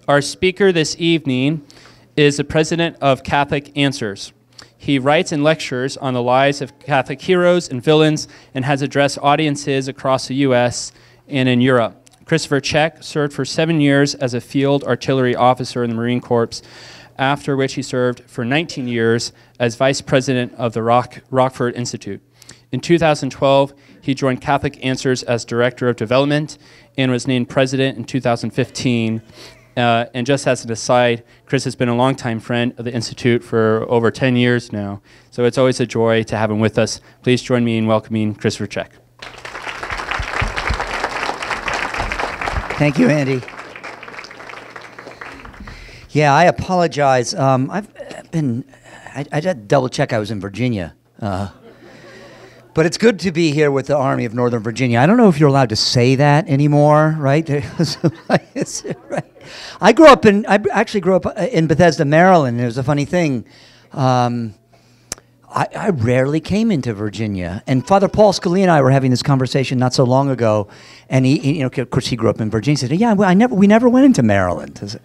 Our speaker this evening is the president of Catholic Answers. He writes and lectures on the lives of Catholic heroes and villains and has addressed audiences across the U.S. and in Europe. Christopher Check served for 7 years as a field artillery officer in the Marine Corps, after which he served for 19 years as vice president of the Rockford Institute. In 2012, he joined Catholic Answers as director of development and was named president in 2015. And just as an aside, Chris has been a longtime friend of the Institute for over 10 years now. So it's always a joy to have him with us. Please join me in welcoming Christopher Check. Thank you, Andy. Yeah, I apologize. I had to double check I was in Virginia. But it's good to be here with the Army of Northern Virginia. I don't know if you're allowed to say that anymore, right? Right. I actually grew up in Bethesda, Maryland. It was a funny thing. I rarely came into Virginia, and Father Paul Scalia and I were having this conversation not so long ago, and he of course, he grew up in Virginia. He said, "Yeah, we never went into Maryland,"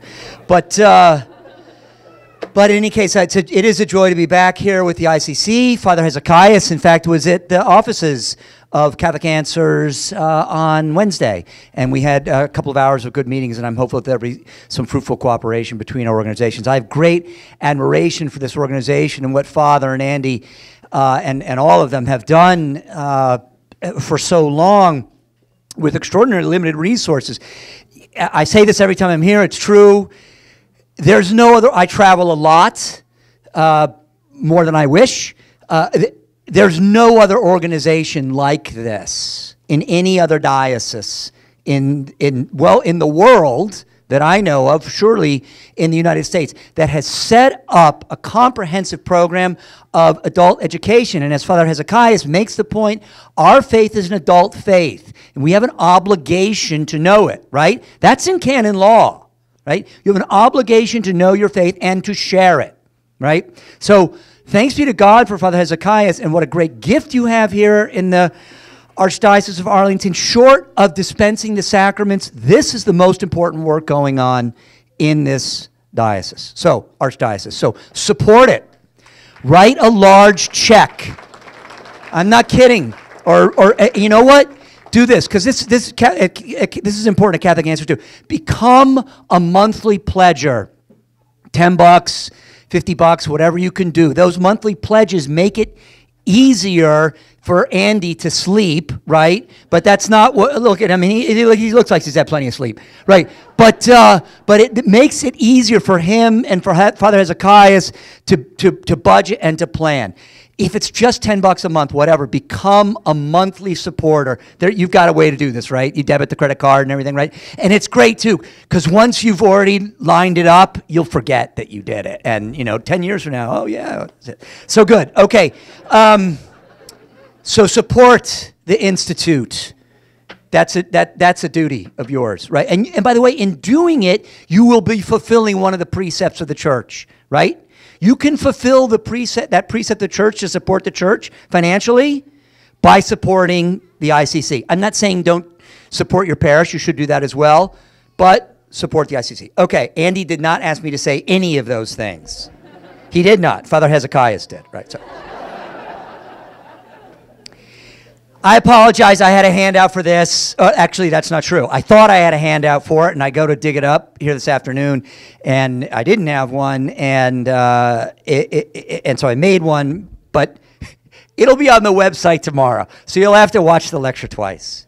But in any case, it is a joy to be back here with the ICC. Father Hezekias, in fact, was at the offices of Catholic Answers on Wednesday. And we had a couple of hours of good meetings, and I'm hopeful that there'll be some fruitful cooperation between our organizations. I have great admiration for this organization and what Father and Andy and all of them have done for so long with extraordinarily limited resources. I say this every time I'm here, it's true. There's no other, I travel a lot, more than I wish. There's no other organization like this in any other diocese in the world that I know of, surely in the United States, that has set up a comprehensive program of adult education. And as Father Hezekias makes the point, our faith is an adult faith, and we have an obligation to know it, right? That's in canon law. Right? You have an obligation to know your faith and to share it, right? So thanks be to God for Father Hezekias, and what a great gift you have here in the Archdiocese of Arlington. Short of dispensing the sacraments, this is the most important work going on in this diocese. So, Archdiocese. So support it. Write a large check. I'm not kidding. Or you know what? Do this, because this is important to Catholic Answers too. Become a monthly pledger. $10, $50, whatever you can do. Those monthly pledges make it easier for Andy to sleep, right? But that's not what, look at him, he looks like he's had plenty of sleep, right? But it makes it easier for him and for Father Hezekias to budget and to plan. If it's just $10 a month, whatever, become a monthly supporter. You've got a way to do this, right? You debit the credit card and everything, right? And it's great, too, because once you've already lined it up, you'll forget that you did it. And, 10 years from now, oh, yeah. So good. Okay. So support the Institute. That's a duty of yours, right? And by the way, in doing it, you will be fulfilling one of the precepts of the church, right? You can fulfill that precept of the church to support the church financially by supporting the ICC. I'm not saying don't support your parish. You should do that as well. But support the ICC. Okay, Andy did not ask me to say any of those things. He did not. Father Hezekias did. Right, so. I apologize. I had a handout for this. Actually, that's not true. I thought I had a handout for it, and I go to dig it up here this afternoon, and I didn't have one, and so I made one, but it'll be on the website tomorrow, so you'll have to watch the lecture twice.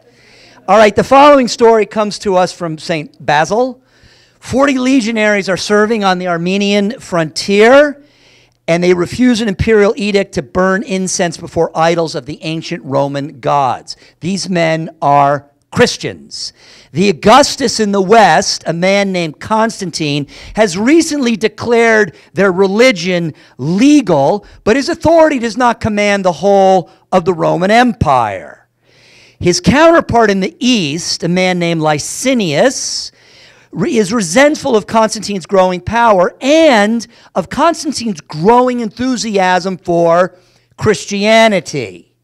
All right, the following story comes to us from St. Basil. 40 legionaries are serving on the Armenian frontier, and they refuse an imperial edict to burn incense before idols of the ancient Roman gods. These men are Christians. The Augustus in the West, a man named Constantine, has recently declared their religion legal, but his authority does not command the whole of the Roman Empire. His counterpart in the East, a man named Licinius, is resentful of Constantine's growing power and of Constantine's growing enthusiasm for Christianity.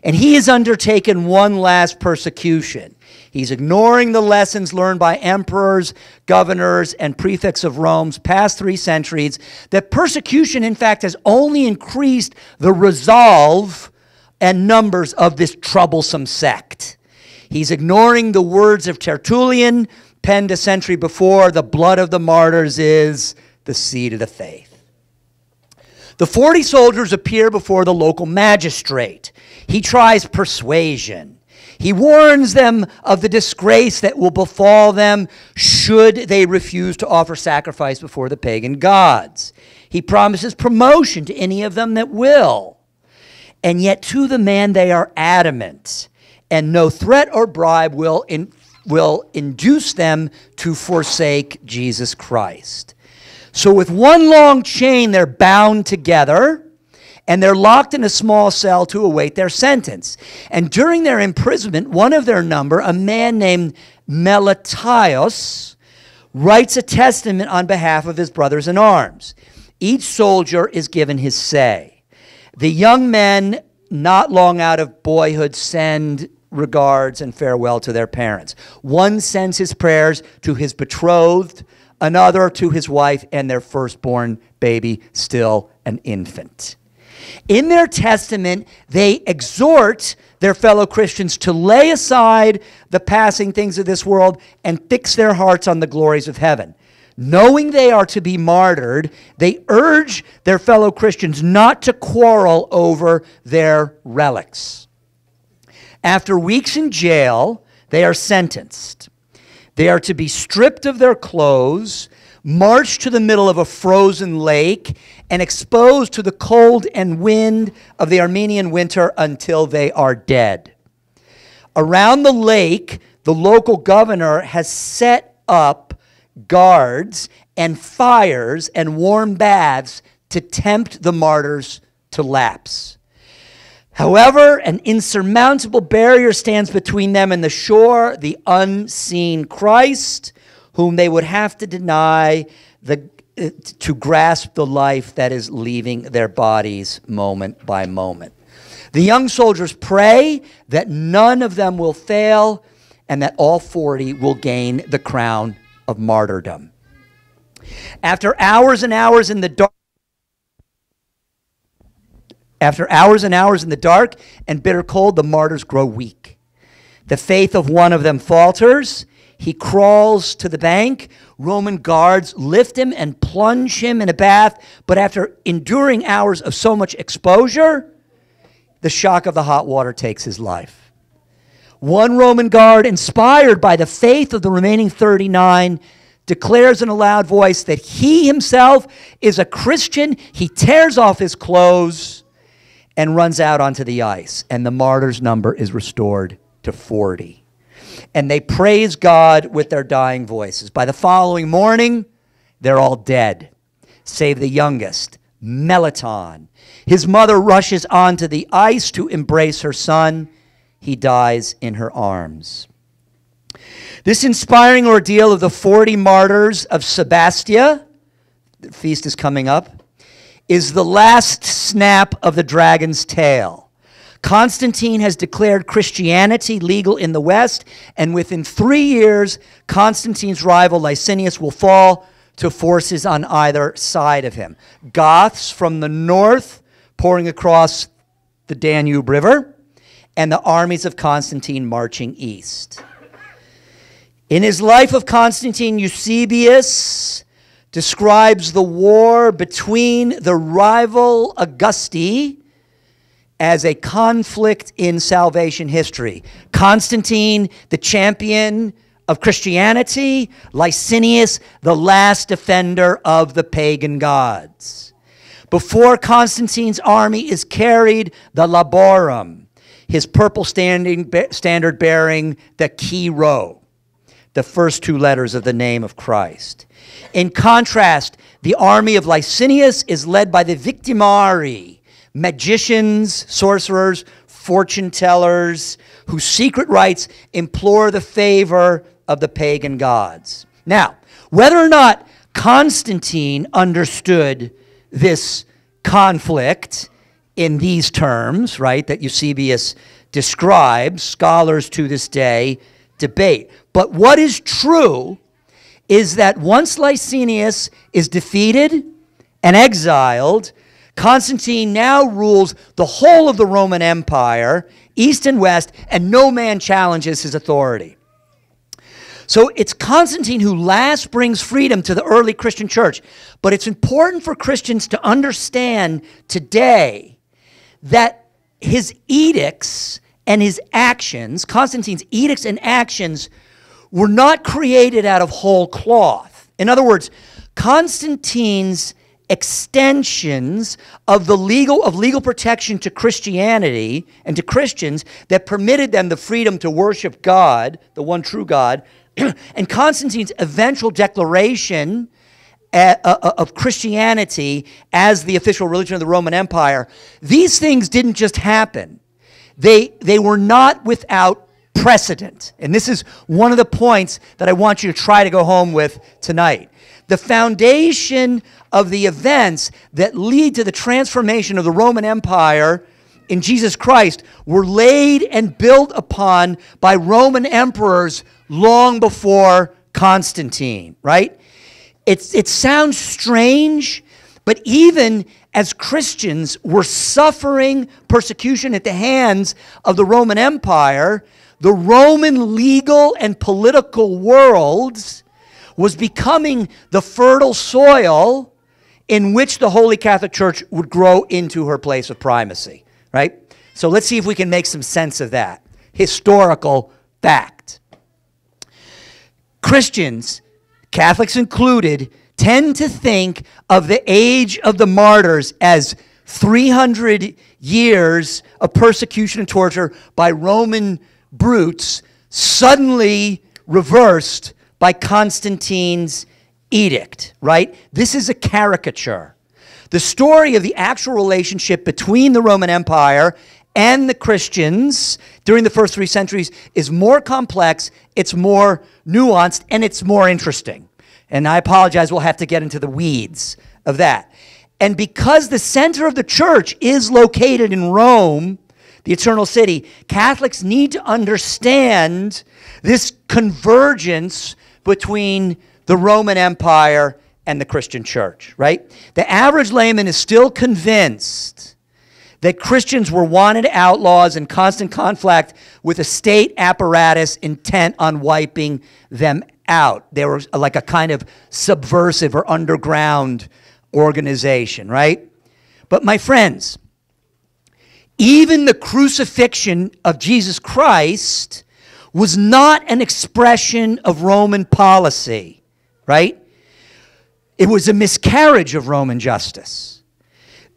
And he has undertaken one last persecution. He's ignoring the lessons learned by emperors, governors, and prefects of Rome's past 3 centuries, that persecution, in fact, has only increased the resolve and numbers of this troublesome sect. He's ignoring the words of Tertullian, penned a century before, "The blood of the martyrs is the seed of the faith." The 40 soldiers appear before the local magistrate. He tries persuasion. He warns them of the disgrace that will befall them should they refuse to offer sacrifice before the pagan gods. He promises promotion to any of them that will. And yet to the man they are adamant, and no threat or bribe will induce them to forsake Jesus Christ. So with one long chain, they're bound together, and they're locked in a small cell to await their sentence. And during their imprisonment, one of their number, a man named Meletios, writes a testament on behalf of his brothers in arms. Each soldier is given his say. The young men, not long out of boyhood, send regards and farewell to their parents. One sends his prayers to his betrothed, another to his wife and their firstborn baby, still an infant. In their testament, they exhort their fellow Christians to lay aside the passing things of this world and fix their hearts on the glories of heaven. Knowing they are to be martyred, they urge their fellow Christians not to quarrel over their relics. After weeks in jail, they are sentenced. They are to be stripped of their clothes, marched to the middle of a frozen lake, and exposed to the cold and wind of the Armenian winter until they are dead. Around the lake, the local governor has set up guards and fires and warm baths to tempt the martyrs to lapse. However, an insurmountable barrier stands between them and the shore, the unseen Christ, whom they would have to deny to grasp the life that is leaving their bodies moment by moment. The young soldiers pray that none of them will fail and that all 40 will gain the crown of martyrdom. After hours and hours in the dark, and bitter cold, the martyrs grow weak. The faith of one of them falters. He crawls to the bank. Roman guards lift him and plunge him in a bath. But after enduring hours of so much exposure, the shock of the hot water takes his life. One Roman guard, inspired by the faith of the remaining 39, declares in a loud voice that he himself is a Christian. He tears off his clothes and runs out onto the ice. And the martyrs' number is restored to 40. And they praise God with their dying voices. By the following morning, they're all dead, save the youngest, Melaton. His mother rushes onto the ice to embrace her son. He dies in her arms. This inspiring ordeal of the 40 martyrs of Sebastia, the feast is coming up, is the last snap of the dragon's tail. Constantine has declared Christianity legal in the West, and within 3 years, Constantine's rival Licinius will fall to forces on either side of him. Goths from the north pouring across the Danube River, and the armies of Constantine marching east. In his life of Constantine, Eusebius describes the war between the rival Augusti as a conflict in salvation history. Constantine, the champion of Christianity; Licinius, the last defender of the pagan gods. Before Constantine's army is carried the laborum, his purple standard bearing the Chi Rho, the first 2 letters of the name of Christ. In contrast, the army of Licinius is led by the victimari, magicians, sorcerers, fortune tellers, whose secret rites implore the favor of the pagan gods. Now, whether or not Constantine understood this conflict in these terms, right, that Eusebius describes, scholars to this day debate. But what is true is that once Licinius is defeated and exiled, Constantine now rules the whole of the Roman Empire, east and west, and no man challenges his authority. So it's Constantine who last brings freedom to the early Christian church. But it's important for Christians to understand today that his edicts and his actions, Constantine's edicts and actions, were not created out of whole cloth. In other words, Constantine's extensions of legal protection to Christianity and to Christians that permitted them the freedom to worship God, the one true God, and Constantine's eventual declaration of Christianity as the official religion of the Roman Empire, these things didn't just happen. They were not without precedent. And this is one of the points that I want you to try to go home with tonight. The foundation of the events that lead to the transformation of the Roman Empire in Jesus Christ were laid and built upon by Roman emperors long before Constantine, right? It sounds strange, but even as Christians were suffering persecution at the hands of the Roman Empire, the Roman legal and political world was becoming the fertile soil in which the Holy Catholic Church would grow into her place of primacy, right? So let's see if we can make some sense of that. Historical fact. Christians, Catholics included, tend to think of the age of the martyrs as 300 years of persecution and torture by Roman brutes suddenly reversed by Constantine's edict, right? This is a caricature. The story of the actual relationship between the Roman Empire and the Christians during the first 3 centuries is more complex, it's more nuanced, and it's more interesting. And I apologize, we'll have to get into the weeds of that. And because the center of the church is located in Rome, the eternal city, Catholics need to understand this convergence between the Roman Empire and the Christian church, right? The average layman is still convinced that Christians were wanted outlaws in constant conflict with a state apparatus intent on wiping them out. They were like a kind of subversive or underground organization, right? But my friends, even the crucifixion of Jesus Christ was not an expression of Roman policy, right? It was a miscarriage of Roman justice.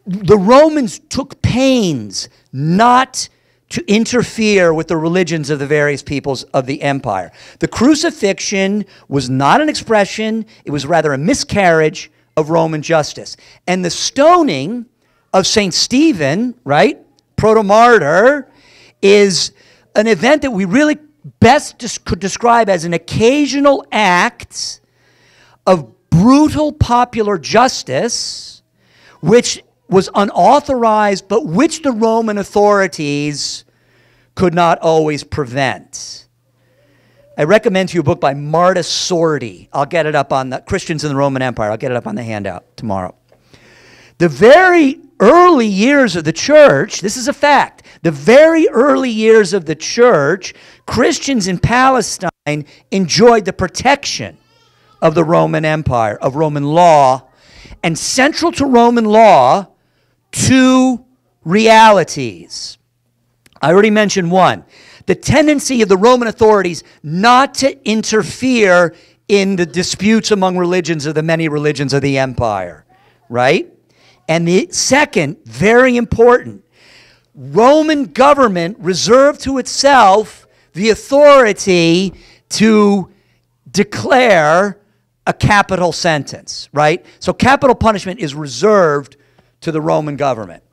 The Romans took pains not to interfere with the religions of the various peoples of the empire. The crucifixion was not an expression, it was rather a miscarriage of Roman justice. And the stoning of St. Stephen, right, proto-martyr, is an event that we really best could describe as an occasional act of brutal popular justice, which was unauthorized, but which the Roman authorities could not always prevent. I recommend to you a book by Martyrs Sordi. I'll get it up on the Christians in the Roman Empire. I'll get it up on the handout tomorrow. The very early years of the church, this is a fact, the very early years of the church, Christians in Palestine enjoyed the protection of the Roman Empire, of Roman law, and central to Roman law, 2 realities. I already mentioned one. The tendency of the Roman authorities not to interfere in the disputes among religions of the many religions of the empire, right? And the second, very important, Roman government reserved to itself the authority to declare a capital sentence, right? So capital punishment is reserved to the Roman government.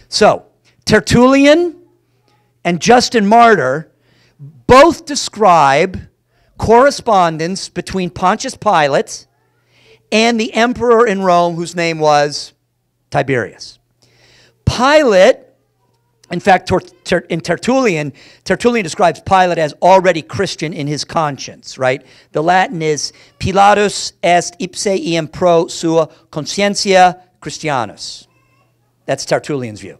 So Tertullian and Justin Martyr both describe correspondence between Pontius Pilate and the emperor in Rome whose name was Tiberius. Pilate In fact, in Tertullian describes Pilate as already Christian in his conscience, right? The Latin is Pilatus est ipse iem pro sua conscientia Christianus. That's Tertullian's view.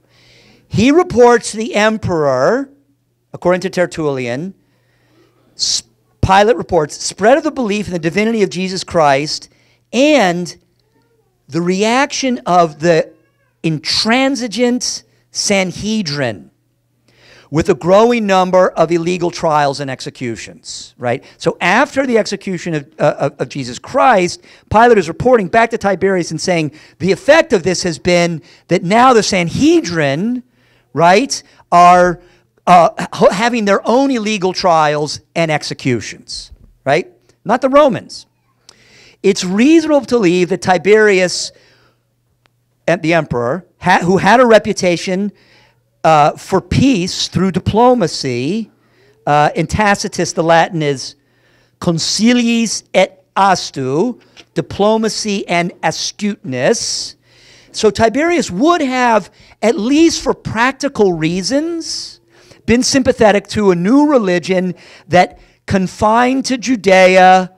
He reports to the emperor, according to Tertullian, Pilate reports, spread of the belief in the divinity of Jesus Christ and the reaction of the intransigent Sanhedrin with a growing number of illegal trials and executions, right? So after the execution of Jesus Christ, Pilate is reporting back to Tiberius and saying the effect of this has been that now the Sanhedrin, right, are having their own illegal trials and executions, right? Not the Romans. It's reasonable to believe that Tiberius, the emperor, who had a reputation for peace through diplomacy, in Tacitus the Latin is consiliis et astu, diplomacy and astuteness. So Tiberius would have, at least for practical reasons, been sympathetic to a new religion that confined to Judea,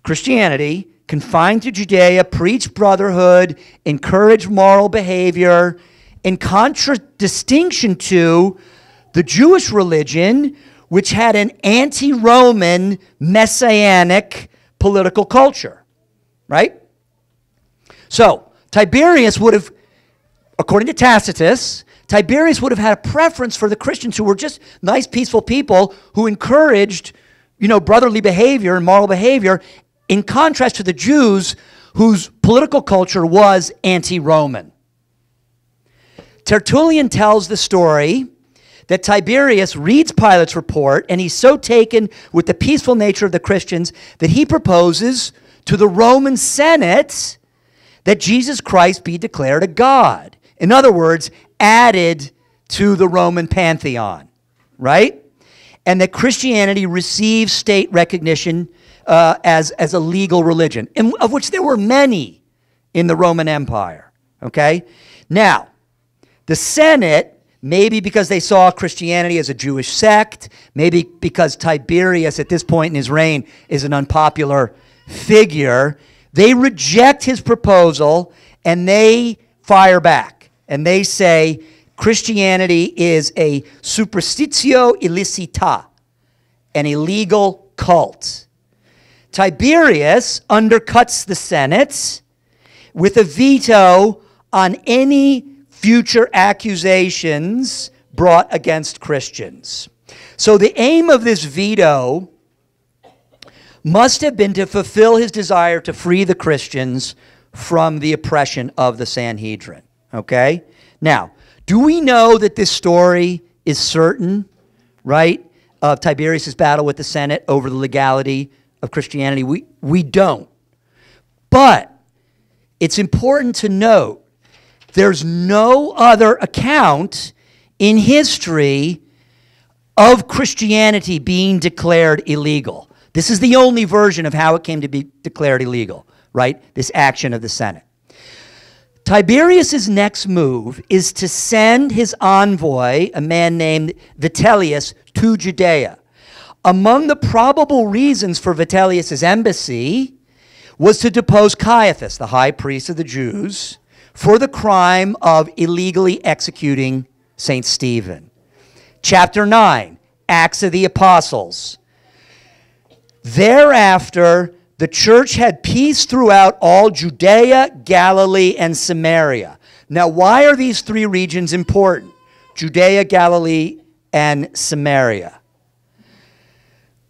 Christianity, confined to Judea, preached brotherhood, encouraged moral behavior, in contradistinction to the Jewish religion, which had an anti-Roman messianic political culture, right? So, Tiberius would have, according to Tacitus, Tiberius would have had a preference for the Christians who were just nice, peaceful people who encouraged, brotherly behavior and moral behavior, in contrast to the Jews whose political culture was anti-Roman. Tertullian tells the story that Tiberius reads Pilate's report, and he's so taken with the peaceful nature of the Christians that he proposes to the Roman Senate that Jesus Christ be declared a god. In other words, added to the Roman pantheon, right? And that Christianity receives state recognition as a legal religion, of which there were many in the Roman Empire, okay? Now, the Senate, maybe because they saw Christianity as a Jewish sect, maybe because Tiberius at this point in his reign is an unpopular figure, they reject his proposal and they fire back. And they say Christianity is a superstitio illicita, an illegal cult. Tiberius undercuts the Senate with a veto on any future accusations brought against Christians. So the aim of this veto must have been to fulfill his desire to free the Christians from the oppression of the Sanhedrin. Okay? Now, do we know that this story is certain, right, of Tiberius' battle with the Senate over the legality of Christianity? We don't. But it's important to note there's no other account in history of Christianity being declared illegal. This is the only version of how it came to be declared illegal, right? This action of the Senate. Tiberius' next move is to send his envoy, a man named Vitellius, to Judea. Among the probable reasons for Vitellius' embassy was to depose Caiaphas, the high priest of the Jews, for the crime of illegally executing St. Stephen. Chapter 9, Acts of the Apostles. Thereafter, the church had peace throughout all Judea, Galilee, and Samaria. Now, why are these three regions important? Judea, Galilee, and Samaria.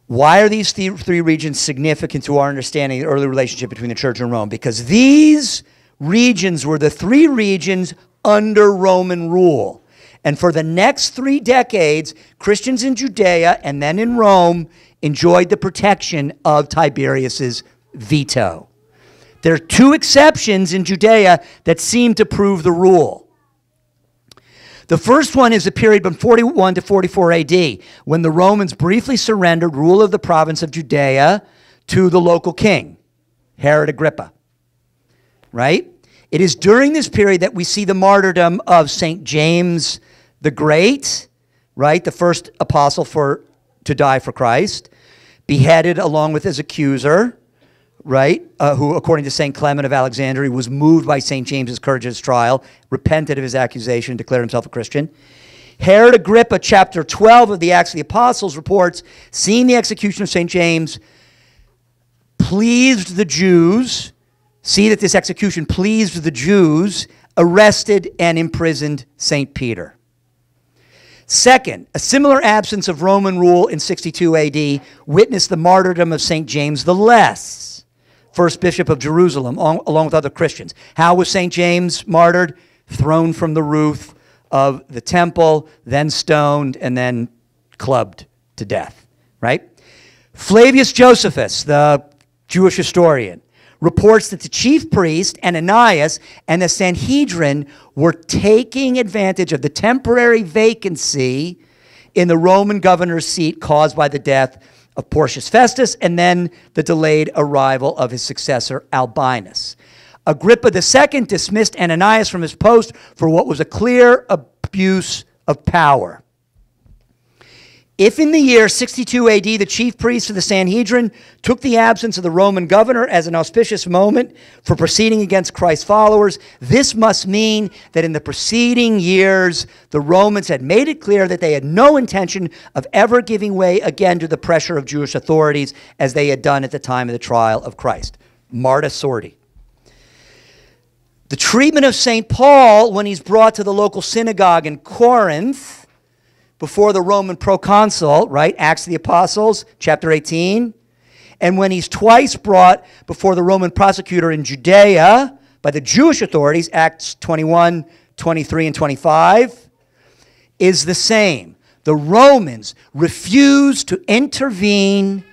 Why are these three regions significant to our understanding of the early relationship between the church and Rome? Because these regions were the three regions under Roman rule. And for the next 3 decades, Christians in Judea and then in Rome enjoyed the protection of Tiberius's veto. There are 2 exceptions in Judea that seem to prove the rule. The first one is the period from 41 to 44 AD, when the Romans briefly surrendered rule of the province of Judea to the local king, Herod Agrippa. Right? It is during this period that we see the martyrdom of St. James the Great, right, the first apostle to die for Christ, beheaded along with his accuser, right, who, according to St. Clement of Alexandria, was moved by St. James's courage at his trial, repented of his accusation, declared himself a Christian. Herod Agrippa, chapter 12 of the Acts of the Apostles, reports, seeing the execution of St. James pleased the Jews, see that this execution pleased the Jews, arrested and imprisoned St. Peter. Second, a similar absence of Roman rule in 62 AD witnessed the martyrdom of St. James the Less, first bishop of Jerusalem, along with other Christians. How was St. James martyred? Thrown from the roof of the temple, then stoned, and then clubbed to death, right? Flavius Josephus, the Jewish historian, reports that the chief priest, Ananias, and the Sanhedrin were taking advantage of the temporary vacancy in the Roman governor's seat caused by the death of Porcius Festus and then the delayed arrival of his successor, Albinus. Agrippa II dismissed Ananias from his post for what was a clear abuse of power. If in the year 62 AD the chief priests of the Sanhedrin took the absence of the Roman governor as an auspicious moment for proceeding against Christ's followers, this must mean that in the preceding years the Romans had made it clear that they had no intention of ever giving way again to the pressure of Jewish authorities as they had done at the time of the trial of Christ. Marta Sordi. The treatment of St. Paul when he's brought to the local synagogue in Corinth before the Roman proconsul, right? Acts of the Apostles, chapter 18. And when he's twice brought before the Roman prosecutor in Judea by the Jewish authorities, Acts 21, 23, and 25, is the same. The Romans refused to intervene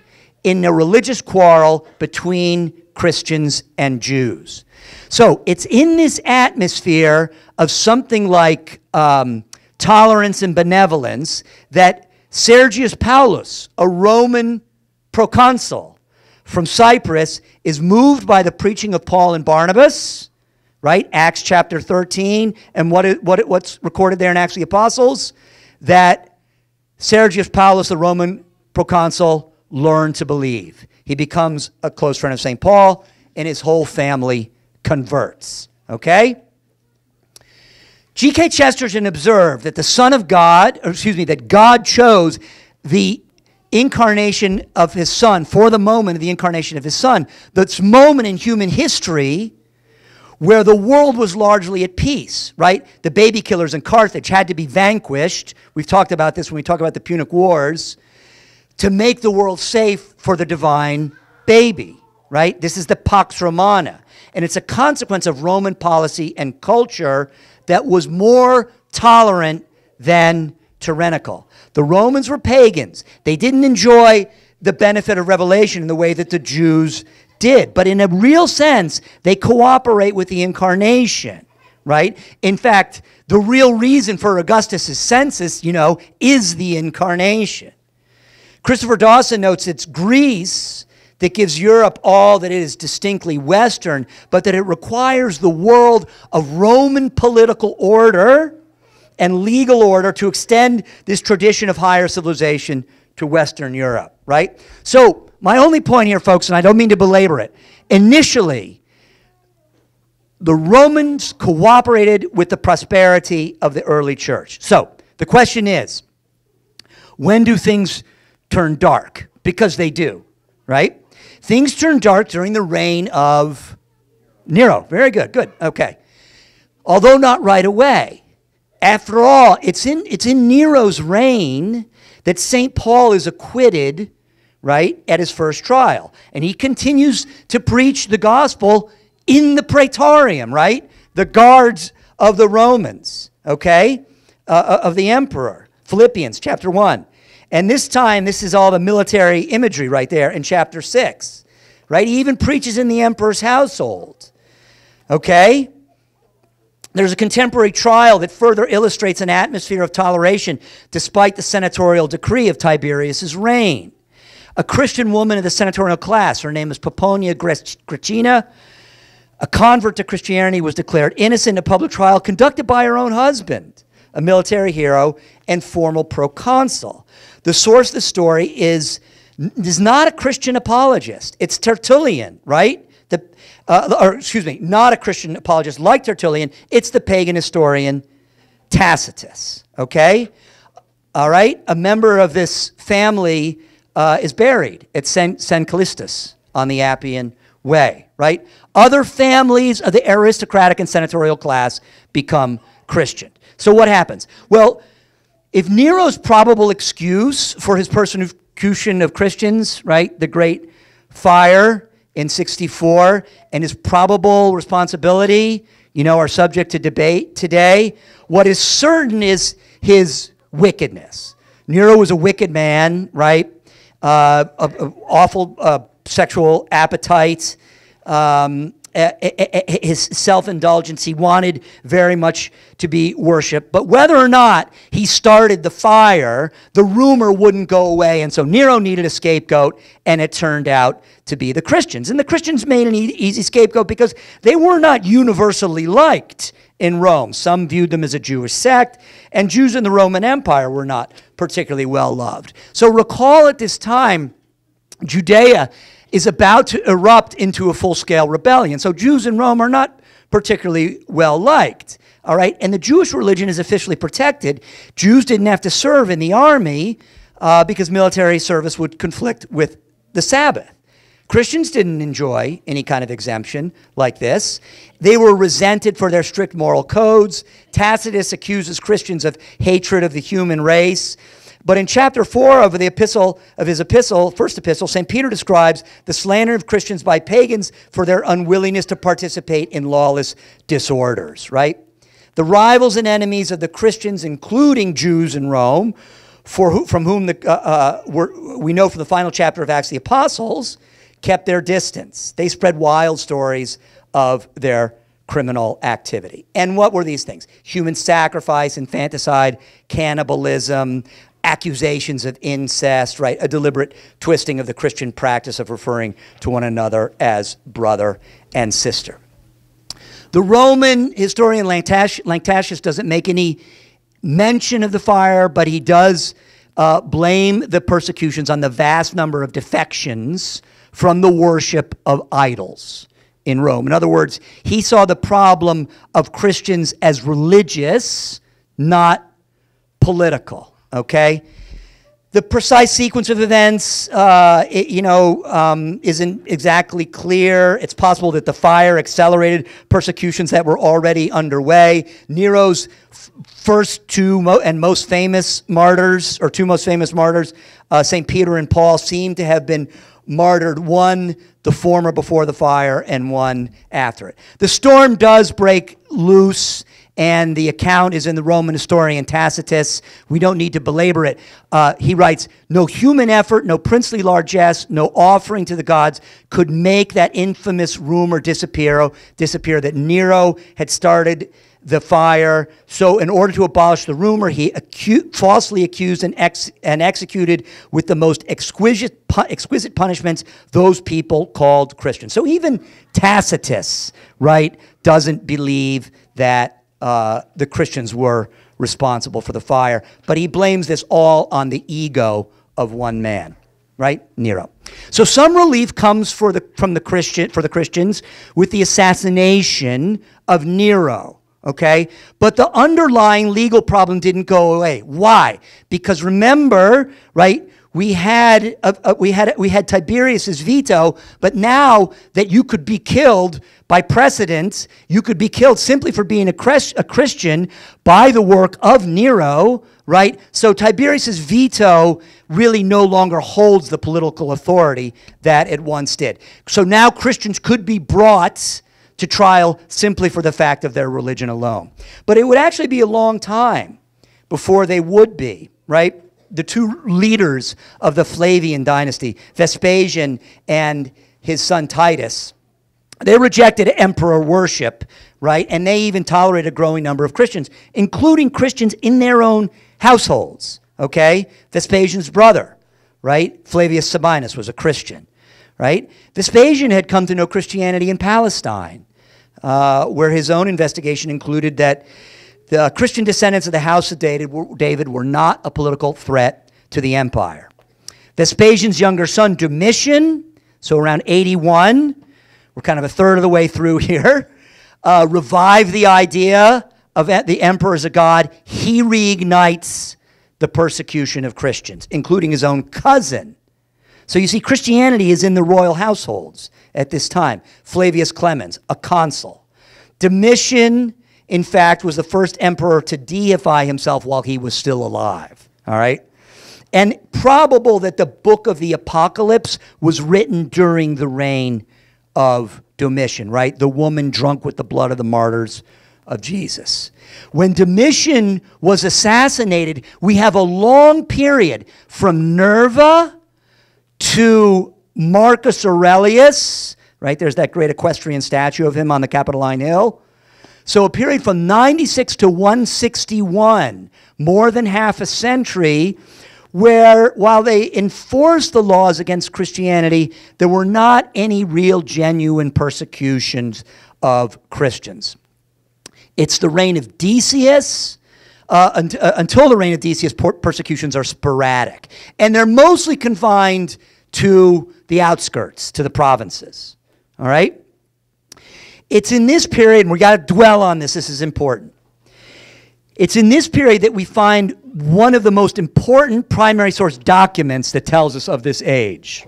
in a religious quarrel between Christians and Jews. So it's in this atmosphere of something like tolerance and benevolence that Sergius Paulus, a Roman proconsul from Cyprus, is moved by the preaching of Paul and Barnabas, right? Acts chapter 13, and what's recorded there in Acts of the Apostles, that Sergius Paulus, the Roman proconsul, learned to believe. He becomes a close friend of St. Paul, and his whole family converts, okay? G.K. Chesterton observed that the Son of God, that God chose the incarnation of his Son for the moment of the incarnation of his Son, this moment in human history where the world was largely at peace, right? The baby killers in Carthage had to be vanquished. We've talked about this when we talk about the Punic Wars, to make the world safe for the divine baby, right? This is the Pax Romana. And it's a consequence of Roman policy and culture that was more tolerant than tyrannical. The Romans were pagans. They didn't enjoy the benefit of revelation in the way that the Jews did. But in a real sense, they cooperate with the incarnation, right? In fact, the real reason for Augustus' census, is the incarnation. Christopher Dawson notes it's Greece that gives Europe all that is distinctly Western, but that it requires the world of Roman political order and legal order to extend this tradition of higher civilization to Western Europe, right? So my only point here, folks, and I don't mean to belabor it, initially, the Romans cooperated with the prosperity of the early church. So the question is, when do things turn dark? Because they do, right? Things turn dark during the reign of Nero. Very good, good, okay. Although not right away. After all, it's in Nero's reign that St. Paul is acquitted, right, at his first trial. And he continues to preach the gospel in the praetorium, right? The guards of the Romans, okay, of the emperor. Philippians chapter 1. And this time, this is all the military imagery right there in chapter 6, right? He even preaches in the emperor's household, okay? There's a contemporary trial that further illustrates an atmosphere of toleration despite the senatorial decree of Tiberius's reign. A Christian woman of the senatorial class, her name is Poponia Graecina, a convert to Christianity, was declared innocent in a public trial conducted by her own husband, a military hero, and formal proconsul. The source of the story is not a Christian apologist. It's Tertullian, right? Not a Christian apologist like Tertullian. It's the pagan historian Tacitus, okay? All right? A member of this family is buried at San Callistus on the Appian Way, right? Other families of the aristocratic and senatorial class become Christian. So what happens? Well, if Nero's probable excuse for his persecution of Christians, right, the Great Fire in 64, and his probable responsibility, are subject to debate today, what is certain is his wickedness. Nero was a wicked man, right? Awful sexual appetite, his self-indulgence. He wanted very much to be worshipped. But whether or not he started the fire, the rumor wouldn't go away. And so Nero needed a scapegoat, and it turned out to be the Christians. And the Christians made an easy scapegoat because they were not universally liked in Rome. Some viewed them as a Jewish sect, and Jews in the Roman Empire were not particularly well loved. So recall at this time, Judea is about to erupt into a full-scale rebellion. So Jews in Rome are not particularly well liked, all right? And the Jewish religion is officially protected. Jews didn't have to serve in the army because military service would conflict with the Sabbath. Christians didn't enjoy any kind of exemption like this. They were resented for their strict moral codes. Tacitus accuses Christians of hatred of the human race. But in chapter 4 of his first epistle, St. Peter describes the slander of Christians by pagans for their unwillingness to participate in lawless disorders, right? The rivals and enemies of the Christians, including Jews in Rome, from whom we know from the final chapter of Acts of the Apostles, kept their distance. They spread wild stories of their criminal activity. And what were these things? Human sacrifice, infanticide, cannibalism, accusations of incest, right? A deliberate twisting of the Christian practice of referring to one another as brother and sister. The Roman historian Lactantius doesn't make any mention of the fire, but he does blame the persecutions on the vast number of defections from the worship of idols in Rome. In other words, he saw the problem of Christians as religious, not political, okay? The precise sequence of events, isn't exactly clear. It's possible that the fire accelerated persecutions that were already underway. Nero's first two most famous martyrs, St. Peter and Paul, seem to have been martyred, one, the former before the fire, and one after it. The storm does break loose, and the account is in the Roman historian Tacitus. We don't need to belabor it. He writes, no human effort, no princely largesse, no offering to the gods could make that infamous rumor disappear that Nero had started the fire. So in order to abolish the rumor, he falsely accused and executed with the most exquisite punishments those people called Christians. So even Tacitus, right, doesn't believe that the Christians were responsible for the fire, but he blames this all on the ego of one man, right? Nero. So some relief comes for the Christians with the assassination of Nero. Okay, but the underlying legal problem didn't go away. Why? Because remember, right? We had Tiberius's veto, but now that you could be killed by precedent, you could be killed simply for being a Christian by the work of Nero, right? So Tiberius's veto really no longer holds the political authority that it once did. So now Christians could be brought to trial simply for the fact of their religion alone. But it would actually be a long time before they would be, right? The two leaders of the Flavian dynasty, Vespasian and his son Titus, they rejected emperor worship, right? And they even tolerated a growing number of Christians, including Christians in their own households, okay? Vespasian's brother, right? Flavius Sabinus was a Christian, right? Vespasian had come to know Christianity in Palestine, where his own investigation included that The Christian descendants of the house of David were not a political threat to the empire. Vespasian's younger son, Domitian, so around 81, we're kind of a third of the way through here, revived the idea of the emperor as a god. He reignites the persecution of Christians, including his own cousin. So you see, Christianity is in the royal households at this time. Flavius Clemens, a consul. Domitian, in fact, was the first emperor to deify himself while he was still alive, all right? And probable that the book of the Apocalypse was written during the reign of Domitian, right? The woman drunk with the blood of the martyrs of Jesus. When Domitian was assassinated, we have a long period from Nerva to Marcus Aurelius, right? There's that great equestrian statue of him on the Capitoline Hill. So a period from 96 to 161, more than half a century, where while they enforced the laws against Christianity, there were not any real genuine persecutions of Christians. It's the reign of Decius. Until the reign of Decius, persecutions are sporadic. And they're mostly confined to the outskirts, to the provinces. All right? It's in this period, and we got to dwell on this, this is important. It's in this period that we find one of the most important primary source documents that tells us of this age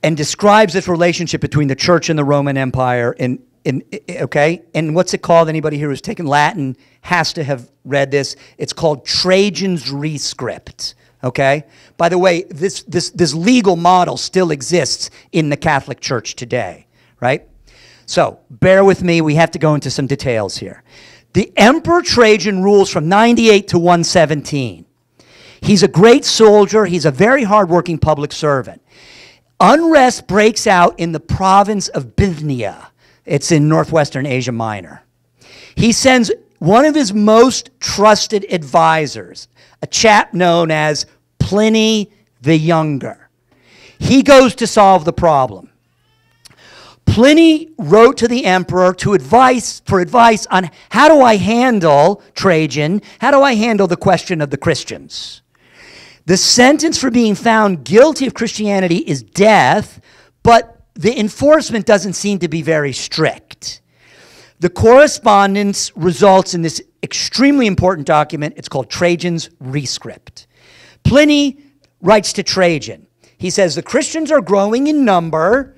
and describes this relationship between the church and the Roman Empire. Okay? And what's it called? Anybody here who's taken Latin has to have read this. It's called Trajans Crypt. Okay? By the way, this legal model still exists in the Catholic Church today, right? So, bear with me. We have to go into some details here. The Emperor Trajan rules from 98 to 117. He's a great soldier. He's a very hardworking public servant. Unrest breaks out in the province of Bithynia. It's in northwestern Asia Minor. He sends one of his most trusted advisors, a chap known as Pliny the Younger. He goes to solve the problem. Pliny wrote to the emperor for advice on how do I handle Trajan, how do I handle the question of the Christians. The sentence for being found guilty of Christianity is death, but the enforcement doesn't seem to be very strict. The correspondence results in this extremely important document. It's called Trajans Rescript. Pliny writes to Trajan. He says, the Christians are growing in number.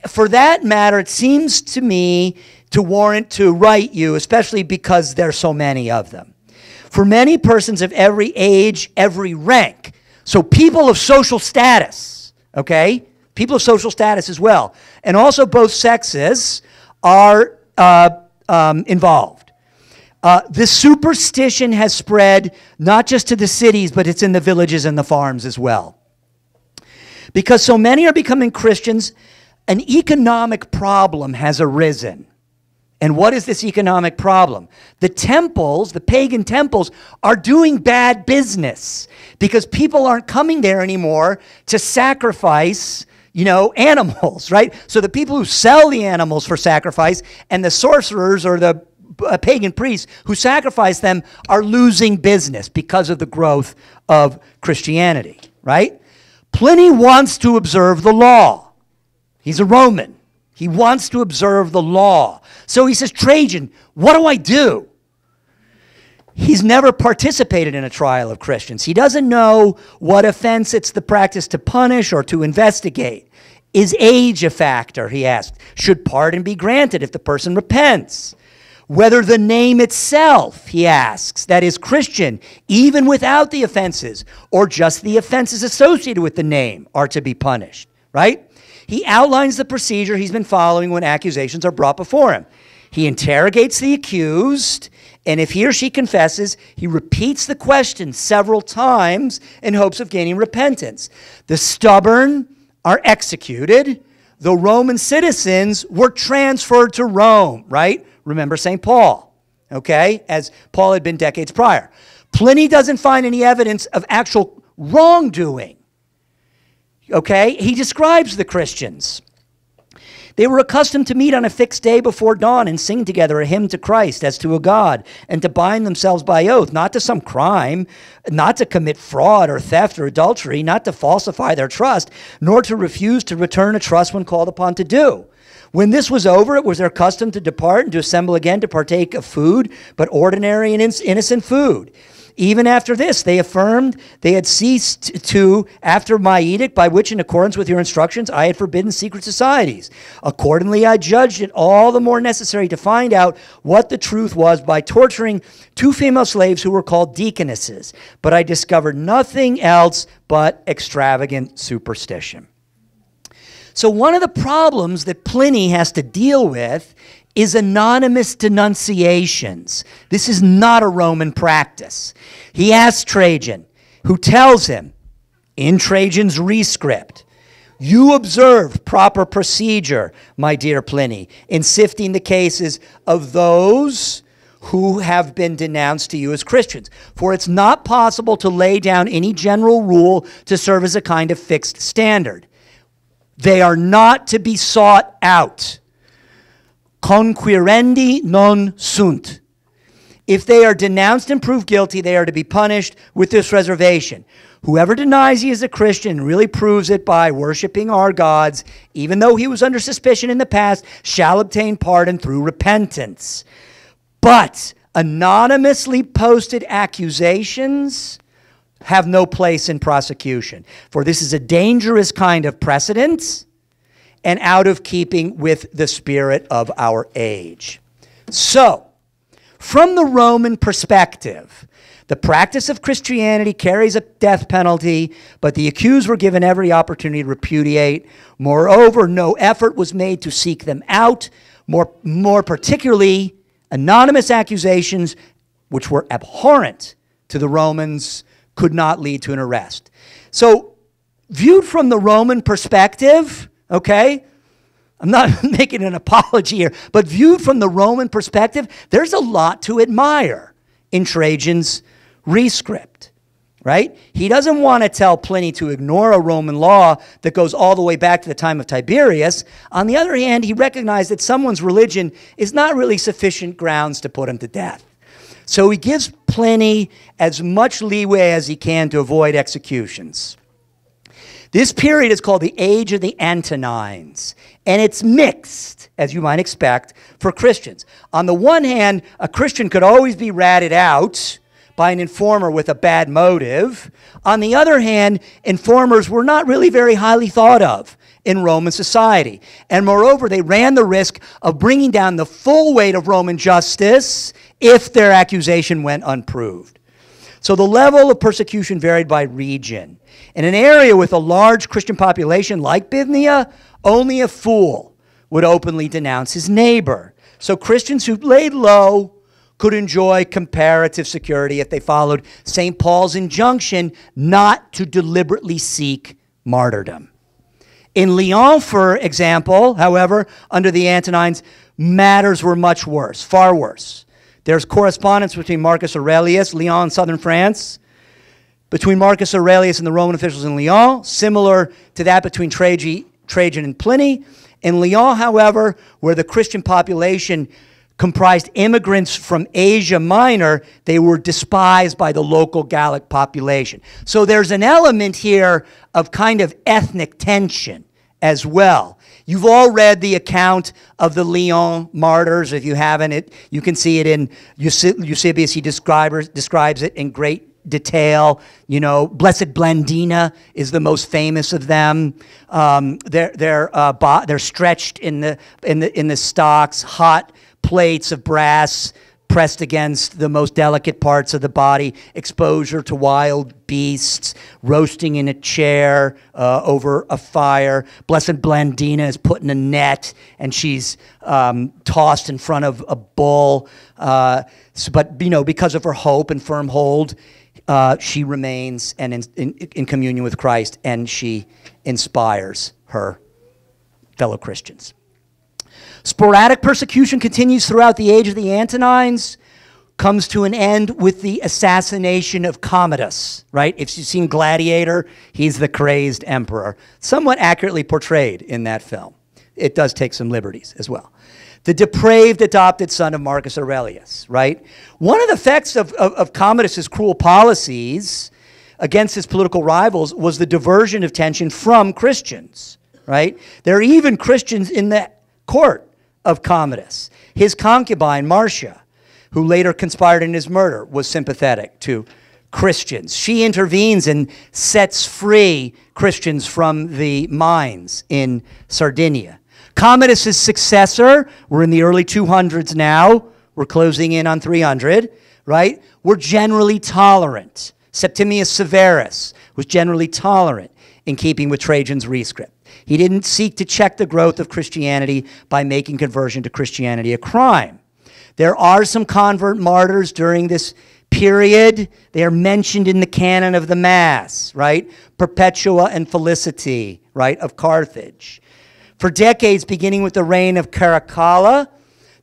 For that matter, it seems to me to warrant to write you, especially because there are so many of them. For many persons of every age, every rank, so people of social status, okay? People of social status as well, and also both sexes are involved. This superstition has spread not just to the cities, but it's in the villages and the farms as well. Because so many are becoming Christians, an economic problem has arisen. And what is this economic problem? The temples, the pagan temples, are doing bad business because people aren't coming there anymore to sacrifice, animals, right? So the people who sell the animals for sacrifice and the sorcerers or the pagan priests who sacrifice them are losing business because of the growth of Christianity, right? Pliny wants to observe the law. He's a Roman. He wants to observe the law. So he says, Trajan, what do I do? He's never participated in a trial of Christians. He doesn't know what offense it's the practice to punish or to investigate. Is age a factor, he asked. Should pardon be granted if the person repents? Whether the name itself, he asks, that is Christian, even without the offenses, or just the offenses associated with the name are to be punished, right? He outlines the procedure he's been following when accusations are brought before him. He interrogates the accused, and if he or she confesses, he repeats the question several times in hopes of gaining repentance. The stubborn are executed. The Roman citizens were transferred to Rome, right? Remember St. Paul, okay? As Paul had been decades prior. Pliny doesn't find any evidence of actual wrongdoing. Okay, he describes the Christians. They were accustomed to meet on a fixed day before dawn and sing together a hymn to Christ as to a God, and to bind themselves by oath, not to some crime, not to commit fraud or theft or adultery, not to falsify their trust, nor to refuse to return a trust when called upon to do. When this was over, it was their custom to depart and to assemble again to partake of food, but ordinary and innocent food. Even after this, they affirmed they had ceased to, after my edict, by which, in accordance with your instructions, I had forbidden secret societies. Accordingly, I judged it all the more necessary to find out what the truth was by torturing 2 female slaves who were called deaconesses. But I discovered nothing else but extravagant superstition. So one of the problems that Pliny has to deal with is anonymous denunciations. This is not a Roman practice. He asks Trajan, who tells him in Trajan's rescript, you observe proper procedure, my dear Pliny, in sifting the cases of those who have been denounced to you as Christians. For it's not possible to lay down any general rule to serve as a kind of fixed standard. They are not to be sought out. Conquirendi non sunt. If they are denounced and proved guilty, they are to be punished with this reservation. Whoever denies he is a Christian and really proves it by worshiping our gods, even though he was under suspicion in the past, shall obtain pardon through repentance. But anonymously posted accusations have no place in prosecution, for this is a dangerous kind of precedent and out of keeping with the spirit of our age. So, from the Roman perspective, the practice of Christianity carries a death penalty, but the accused were given every opportunity to repudiate. Moreover, no effort was made to seek them out. More particularly, anonymous accusations, which were abhorrent to the Romans, could not lead to an arrest. So, viewed from the Roman perspective, okay, I'm not making an apology here, but viewed from the Roman perspective, there's a lot to admire in Trajan's rescript, right? He doesn't want to tell Pliny to ignore a Roman law that goes all the way back to the time of Tiberius. On the other hand, he recognized that someone's religion is not really sufficient grounds to put him to death. So he gives Pliny as much leeway as he can to avoid executions. This period is called the Age of the Antonines, and it's mixed, as you might expect, for Christians. On the one hand, a Christian could always be ratted out by an informer with a bad motive. On the other hand, informers were not really very highly thought of in Roman society. And moreover, they ran the risk of bringing down the full weight of Roman justice if their accusation went unproved. So the level of persecution varied by region. In an area with a large Christian population like Bithynia, only a fool would openly denounce his neighbor. So Christians who laid low could enjoy comparative security if they followed St. Paul's injunction not to deliberately seek martyrdom. In Lyon, for example, however, under the Antonines, matters were much worse, far worse. There's correspondence between Marcus Aurelius, Lyon, southern France, between Marcus Aurelius and the Roman officials in Lyon, similar to that between Trajan and Pliny. In Lyon, however, where the Christian population comprised immigrants from Asia Minor, they were despised by the local Gallic population. So there's an element here of kind of ethnic tension as well. You've all read the account of the Lyon martyrs. If you haven't, you can see it in Eusebius. He describes it in great detail. You know, Blessed Blandina is the most famous of them. They're stretched in the stocks, hot plates of brass pressed against the most delicate parts of the body, exposure to wild beasts, roasting in a chair over a fire. Blessed Blandina is put in a net, and she's tossed in front of a bull. But, you know, because of her hope and firm hold, she remains and in communion with Christ, and she inspires her fellow Christians. Sporadic persecution continues throughout the age of the Antonines, comes to an end with the assassination of Commodus, right? If you've seen Gladiator, he's the crazed emperor, somewhat accurately portrayed in that film. it does take some liberties as well. The depraved adopted son of Marcus Aurelius, right? One of the effects of Commodus's cruel policies against his political rivals was the diversion of attention from Christians, right? There are even Christians in the court of Commodus. His concubine, Marcia, who later conspired in his murder, was sympathetic to Christians. She intervenes and sets free Christians from the mines in Sardinia. Commodus's successor, we're in the early 200s now, we're closing in on 300, right? Were generally tolerant. Septimius Severus was generally tolerant in keeping with Trajan's rescript. He didn't seek to check the growth of Christianity by making conversion to Christianity a crime. There are some convert martyrs during this period. They are mentioned in the canon of the Mass, right? Perpetua and Felicity, right, of Carthage. For decades, beginning with the reign of Caracalla,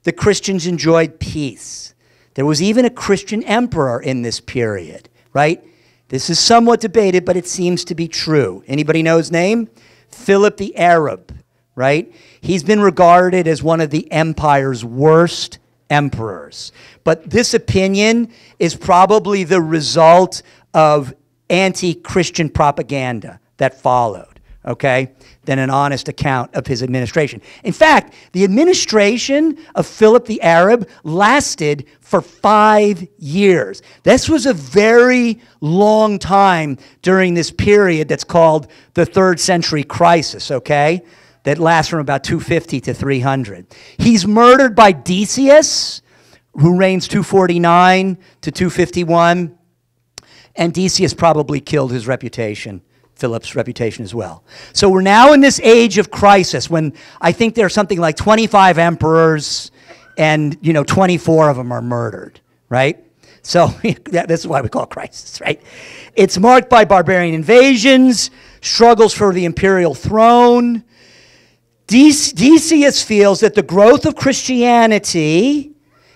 the Christians enjoyed peace. There was even a Christian emperor in this period, right? This is somewhat debated, but it seems to be true. Anybody know his name? Philip the Arab, right? He's been regarded as one of the empire's worst emperors. But this opinion is probably the result of anti-Christian propaganda that followed, okay, than an honest account of his administration. In fact, the administration of Philip the Arab lasted for 5 years. This was a very long time during this period that's called the 3rd century crisis, okay, that lasts from about 250 to 300. He's murdered by Decius, who reigns 249 to 251, and Decius probably killed his reputation, Philip's reputation as well. So we're now in this age of crisis when I think there are something like 25 emperors and, 24 of them are murdered, right? So this is why we call it crisis, right? It's marked by barbarian invasions, struggles for the imperial throne. Decius feels that the growth of Christianity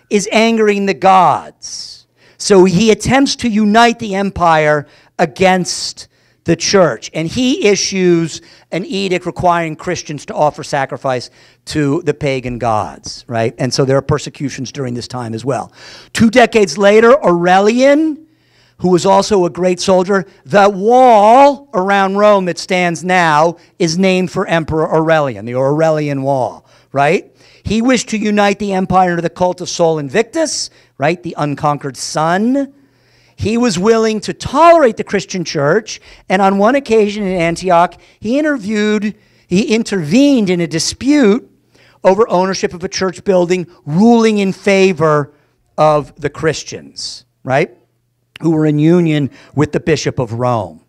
is angering the gods. So he attempts to unite the empire against the church. And he issues an edict requiring Christians to offer sacrifice to the pagan gods, right? And so there are persecutions during this time as well. 2 decades later, Aurelian, who was also a great soldier, the wall around Rome that stands now is named for Emperor Aurelian, the Aurelian Wall, right? He wished to unite the empire under the cult of Sol Invictus, right, the unconquered sun. He was willing to tolerate the Christian church, and on one occasion in Antioch, he intervened in a dispute over ownership of a church building, ruling in favor of the Christians, right, who were in union with the Bishop of Rome.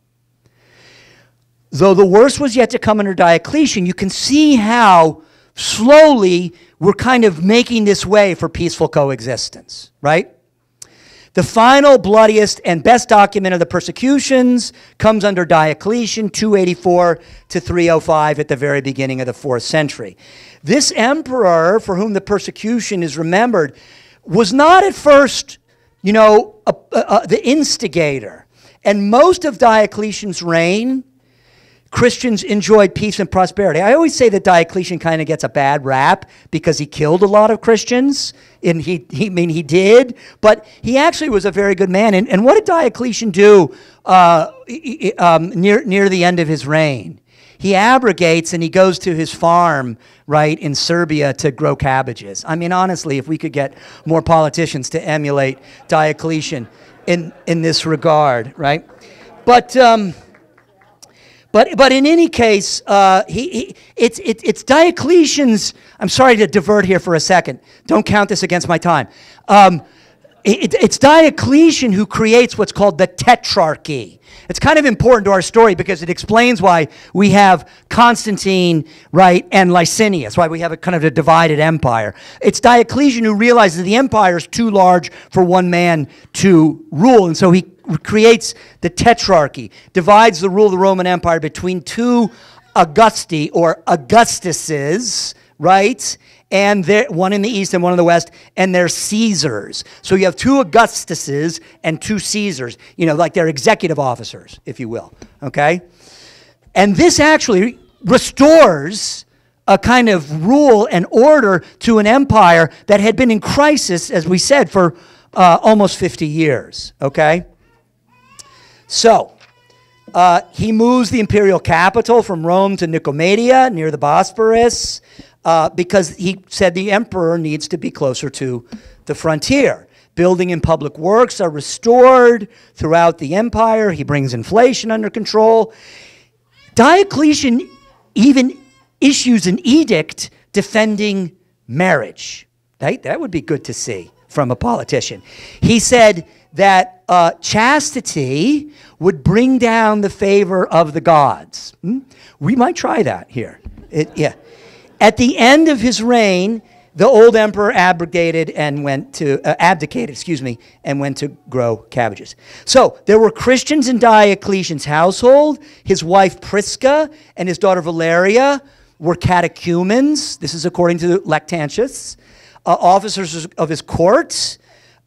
Though the worst was yet to come under Diocletian, you can see how slowly we're kind of making this way for peaceful coexistence, right? The final, bloodiest, and best document of the persecutions comes under Diocletian, 284 to 305 at the very beginning of the 4th century. This emperor, for whom the persecution is remembered, was not at first, the instigator. And most of Diocletian's reign, Christians enjoyed peace and prosperity. I always say that Diocletian kind of gets a bad rap because he killed a lot of Christians, and he did, but he actually was a very good man. And what did Diocletian do near the end of his reign? He abrogates and he goes to his farm, right, in Serbia to grow cabbages. I mean, honestly, if we could get more politicians to emulate Diocletian in this regard, right? But in any case, it's Diocletian's. I'm sorry to divert here for a second. Don't count this against my time. It's Diocletian who creates what's called the Tetrarchy. It's kind of important to our story because it explains why we have Constantine, right, and Licinius, why we have a kind of a divided empire. It's Diocletian who realizes the empire is too large for one man to rule, and so he creates the Tetrarchy, divides the rule of the Roman Empire between 2 Augusti or Augustuses, right? And one in the east and one in the west, and they're Caesars. So you have 2 Augustuses and 2 Caesars, like they're executive officers, if you will, okay? And this actually restores a kind of rule and order to an empire that had been in crisis, as we said, for almost 50 years, okay? So, he moves the imperial capital from Rome to Nicomedia, near the Bosporus, because he said the emperor needs to be closer to the frontier. Building and public works are restored throughout the empire. He brings inflation under control. Diocletian even issues an edict defending marriage. Right? That would be good to see from a politician. He said that chastity would bring down the favor of the gods. We might try that here. Yeah. At the end of his reign, the old emperor abdicated, and went to grow cabbages. So there were Christians in Diocletian's household. His wife Prisca and his daughter Valeria were catechumens. This is according to Lactantius. Officers of his court,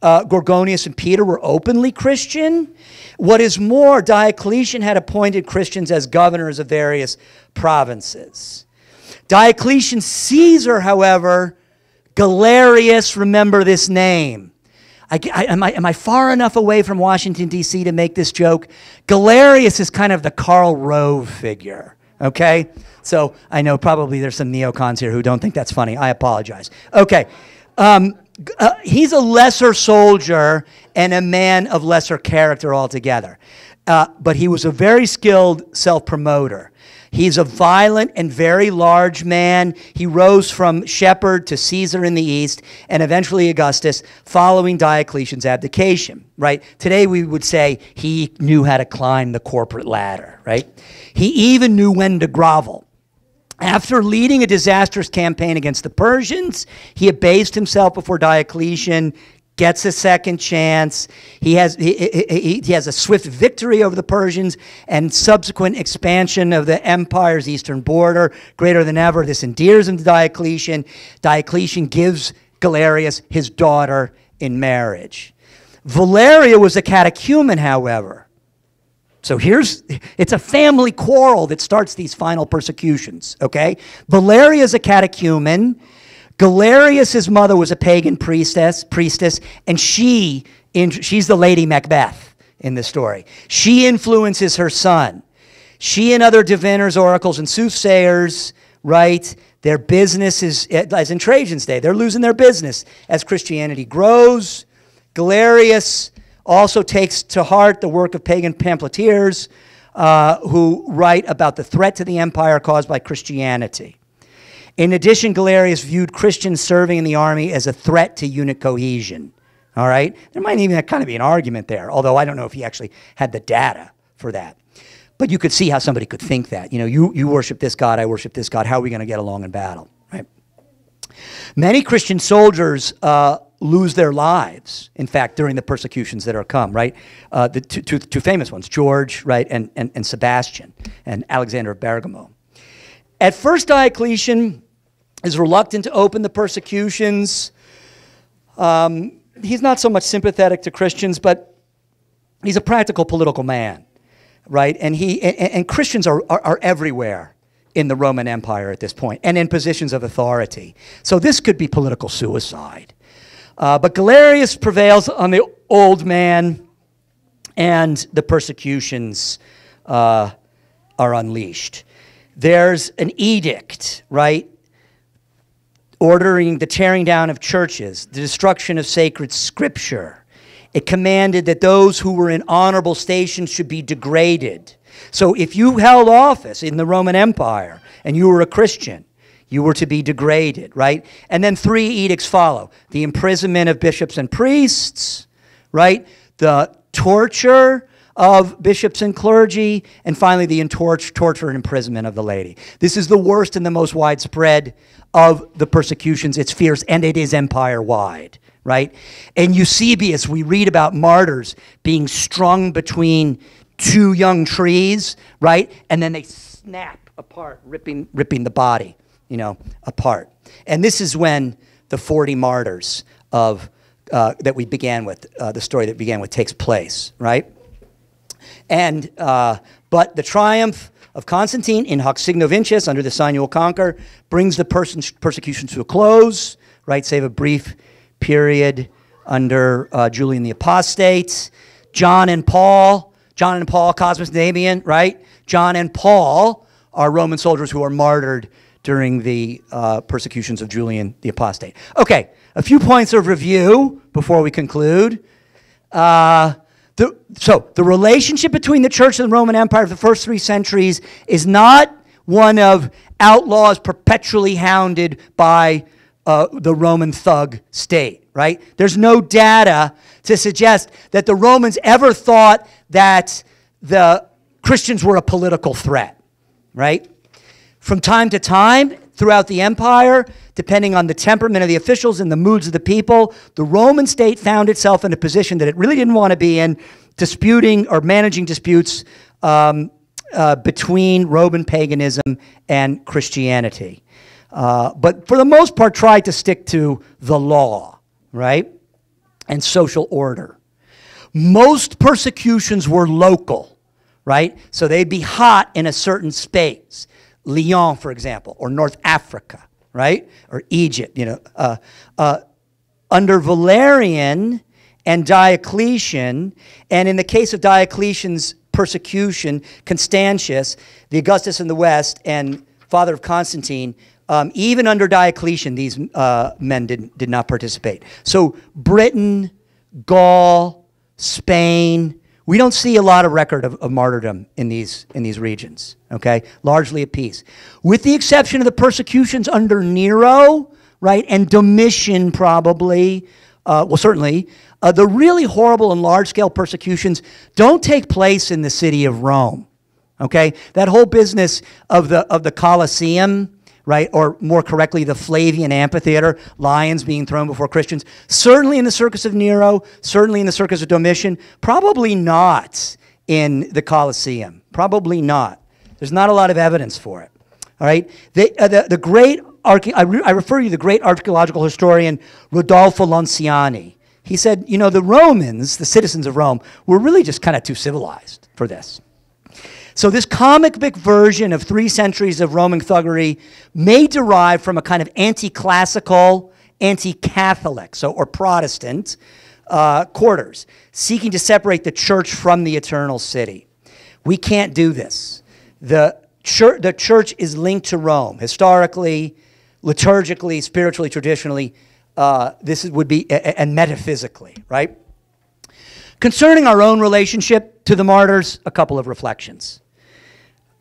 Gorgonius and Peter, were openly Christian. What is more, Diocletian had appointed Christians as governors of various provinces. Diocletian Caesar, however, Galerius, remember this name. Am I far enough away from Washington, D.C. to make this joke? Galerius is kind of the Karl Rove figure, okay? So I know probably there's some neocons here who don't think that's funny. I apologize. Okay. He's a lesser soldier and a man of lesser character altogether. But he was a very skilled self-promoter. He's a violent and very large man. He rose from shepherd to Caesar in the east and eventually Augustus following Diocletian's abdication, right? Today we would say he knew how to climb the corporate ladder, right? He even knew when to grovel. After leading a disastrous campaign against the Persians, he abased himself before Diocletian, gets a second chance. He has a swift victory over the Persians and subsequent expansion of the empire's eastern border, greater than ever. This endears him to Diocletian. Diocletian gives Galerius his daughter in marriage. Valeria was a catechumen, however. So it's a family quarrel that starts these final persecutions, okay? Valeria is a catechumen. Galerius' mother was a pagan priestess, and she's the Lady Macbeth in the story. She influences her son. She and other diviners, oracles, and soothsayers, right? Their business is, as in Trajan's day, they're losing their business as Christianity grows. Galerius also takes to heart the work of pagan pamphleteers who write about the threat to the empire caused by Christianity. In addition, Galerius viewed Christians serving in the army as a threat to unit cohesion. All right? There might even kind of be an argument there, although I don't know if he actually had the data for that. But you could see how somebody could think that. You know, you worship this God, I worship this God. How are we going to get along in battle? Right? Many Christian soldiers lose their lives, in fact, during the persecutions that are come, right? The two famous ones, George, right, and Sebastian, and Alexander of Bergamo. At first, Diocletian is reluctant to open the persecutions. He's not so much sympathetic to Christians, but he's a practical political man, right? And Christians are everywhere in the Roman Empire at this point, and in positions of authority. So this could be political suicide. But Galerius prevails on the old man, and the persecutions are unleashed. There's an edict, right, ordering the tearing down of churches, the destruction of sacred scripture. It commanded that those who were in honorable stations should be degraded. So if you held office in the Roman Empire and you were a Christian, you were to be degraded, right? And then 3 edicts follow. The imprisonment of bishops and priests, right? The torture of bishops and clergy, and finally the torture and imprisonment of the laity. This is the worst and the most widespread of the persecutions. It's fierce, and it is empire-wide, right? In Eusebius, we read about martyrs being strung between 2 young trees, right? And then they snap apart, ripping the body, you know, apart. And this is when the 40 martyrs of that we began with, the story that began with, takes place, right? And but the triumph of Constantine in hoc signo vinces, under the sign you will conquer, brings the persecution to a close, right, save a brief period under Julian the Apostate. John and Paul, Cosmas and Damian, right? John and Paul are Roman soldiers who are martyred during the persecutions of Julian the Apostate. Okay, a few points of review before we conclude. So the relationship between the Church and the Roman Empire of the first 3 centuries is not one of outlaws perpetually hounded by the Roman thug state, right? There's no data to suggest that the Romans ever thought that the Christians were a political threat, right? From time to time, throughout the empire, depending on the temperament of the officials and the moods of the people, the Roman state found itself in a position that it really didn't want to be in, disputing or managing disputes between Roman paganism and Christianity. But for the most part, tried to stick to the law, right? And social order. Most persecutions were local, right? So they'd be hot in a certain space. Lyon, for example, or North Africa, right? Or Egypt, under Valerian and Diocletian, and in the case of Diocletian's persecution, Constantius, the Augustus in the West, and father of Constantine, even under Diocletian, these men did not participate. So Britain, Gaul, Spain, we don't see a lot of record of martyrdom in these regions, okay? Largely at peace. With the exception of the persecutions under Nero, right, and Domitian probably, well, certainly, the really horrible and large-scale persecutions don't take place in the city of Rome, okay? That whole business of the Colosseum, right, or more correctly, the Flavian Amphitheater, lions being thrown before Christians, certainly in the circus of Nero, certainly in the circus of Domitian, probably not in the Colosseum, probably not. There's not a lot of evidence for it, all right? The great, I refer you to the great archaeological historian Rodolfo Lanciani. He said, the Romans, the citizens of Rome, were really just kind of too civilized for this. So this comic book version of 3 centuries of Roman thuggery may derive from a kind of anti-classical, anti-Catholic, or Protestant quarters, seeking to separate the church from the eternal city. We can't do this. The church is linked to Rome, historically, liturgically, spiritually, traditionally, this would be, and metaphysically, right? Concerning our own relationship to the martyrs, a couple of reflections.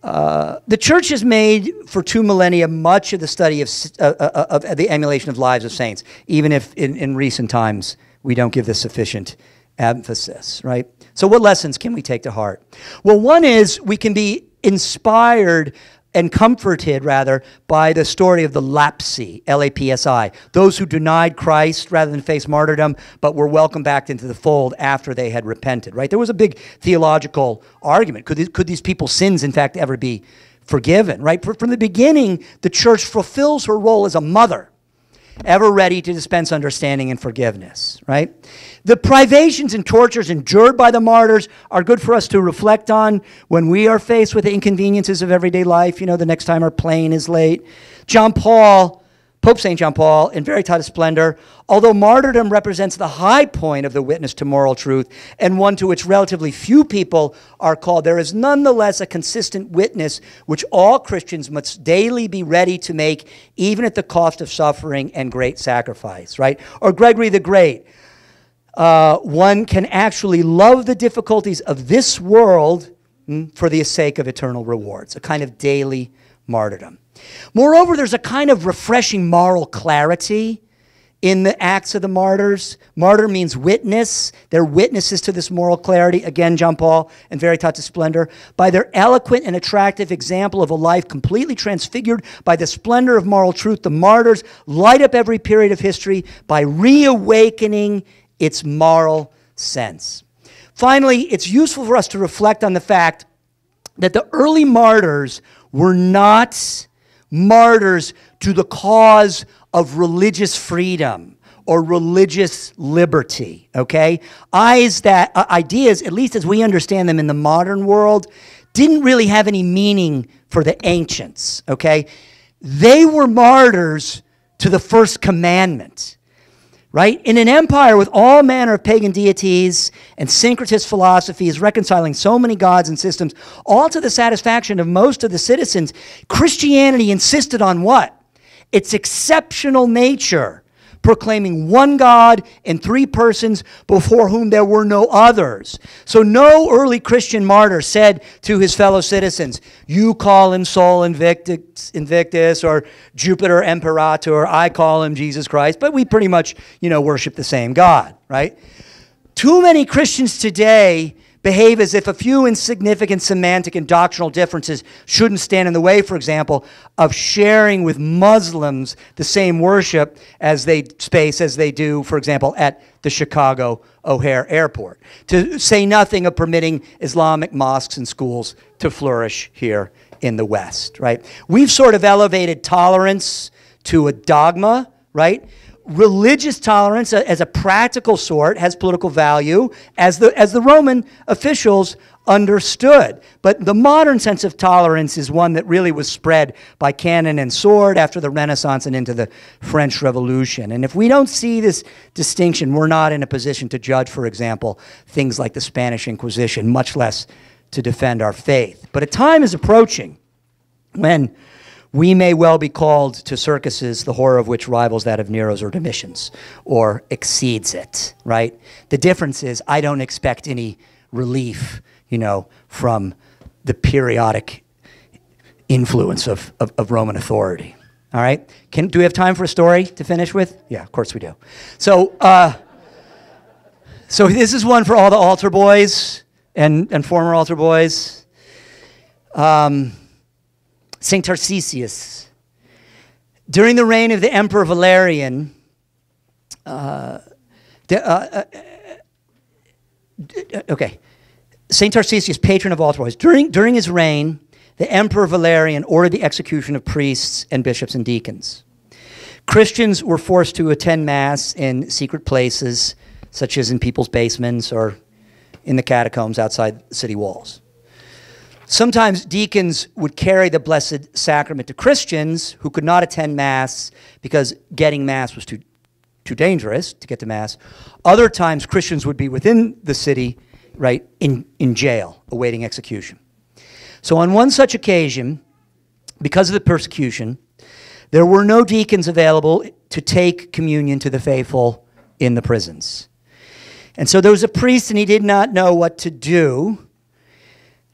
The church has made for 2 millennia much of the study of the emulation of lives of saints, even if in recent times we don't give this sufficient emphasis, right? So what lessons can we take to heart? Well, one is we can be inspired and comforted, rather, by the story of the lapsi, L-A-P-S-I, those who denied Christ rather than face martyrdom, but were welcomed back into the fold after they had repented, right? There was a big theological argument. Could these people's sins, in fact, ever be forgiven, right? From the beginning, the church fulfills her role as a mother, ever ready to dispense understanding and forgiveness, right? The privations and tortures endured by the martyrs are good for us to reflect on when we are faced with the inconveniences of everyday life, the next time our plane is late. Pope St. John Paul, in Veritatis Splendor, although martyrdom represents the high point of the witness to moral truth and one to which relatively few people are called, there is nonetheless a consistent witness which all Christians must daily be ready to make, even at the cost of suffering and great sacrifice, right? Or Gregory the Great, one can actually love the difficulties of this world for the sake of eternal rewards, a kind of daily martyrdom. Moreover, there's a kind of refreshing moral clarity in the Acts of the Martyrs. Martyr means witness. They're witnesses to this moral clarity. Again, John Paul and Veritatis Splendor. By their eloquent and attractive example of a life completely transfigured by the splendor of moral truth, the martyrs light up every period of history by reawakening its moral sense. Finally, it's useful for us to reflect on the fact that the early martyrs were not martyrs to the cause of religious freedom or religious liberty, okay? Ideas, at least as we understand them in the modern world, didn't really have any meaning for the ancients, okay? They were martyrs to the first commandment, right? In an empire with all manner of pagan deities and syncretist philosophies reconciling so many gods and systems, all to the satisfaction of most of the citizens, Christianity insisted on what? Its exceptional nature, proclaiming one God in three persons before whom there were no others. So no early Christian martyr said to his fellow citizens, you call him Sol Invictus or Jupiter Imperator, I call him Jesus Christ, but we pretty much, worship the same God, right? Too many Christians today behave as if a few insignificant semantic and doctrinal differences shouldn't stand in the way, for example, of sharing with Muslims the same worship space as they do, for example, at the Chicago O'Hare Airport. To say nothing of permitting Islamic mosques and schools to flourish here in the West, right? We've sort of elevated tolerance to a dogma, right? Religious tolerance as a practical sort has political value as the Roman officials understood. But the modern sense of tolerance is one that really was spread by cannon and sword after the Renaissance and into the French Revolution. And if we don't see this distinction, we're not in a position to judge, for example, things like the Spanish Inquisition, much less to defend our faith. But a time is approaching when we may well be called to circuses, the horror of which rivals that of Nero's or Domitian's, or exceeds it, right? The difference is I don't expect any relief, from the periodic influence of Roman authority, all right? Do we have time for a story to finish with? Yeah, of course we do. So this is one for all the altar boys and former altar boys. St. Tarcisius. During the reign of the Emperor Valerian, St. Tarcisius, patron of altar boys. During his reign, the Emperor Valerian ordered the execution of priests and bishops and deacons. Christians were forced to attend Mass in secret places, such as in people's basements or in the catacombs outside city walls. Sometimes deacons would carry the Blessed Sacrament to Christians who could not attend Mass because getting Mass was too dangerous to get to Mass. Other times, Christians would be within the city, right, in jail, awaiting execution. So on one such occasion, because of the persecution, there were no deacons available to take communion to the faithful in the prisons. And so there was a priest, and he did not know what to do.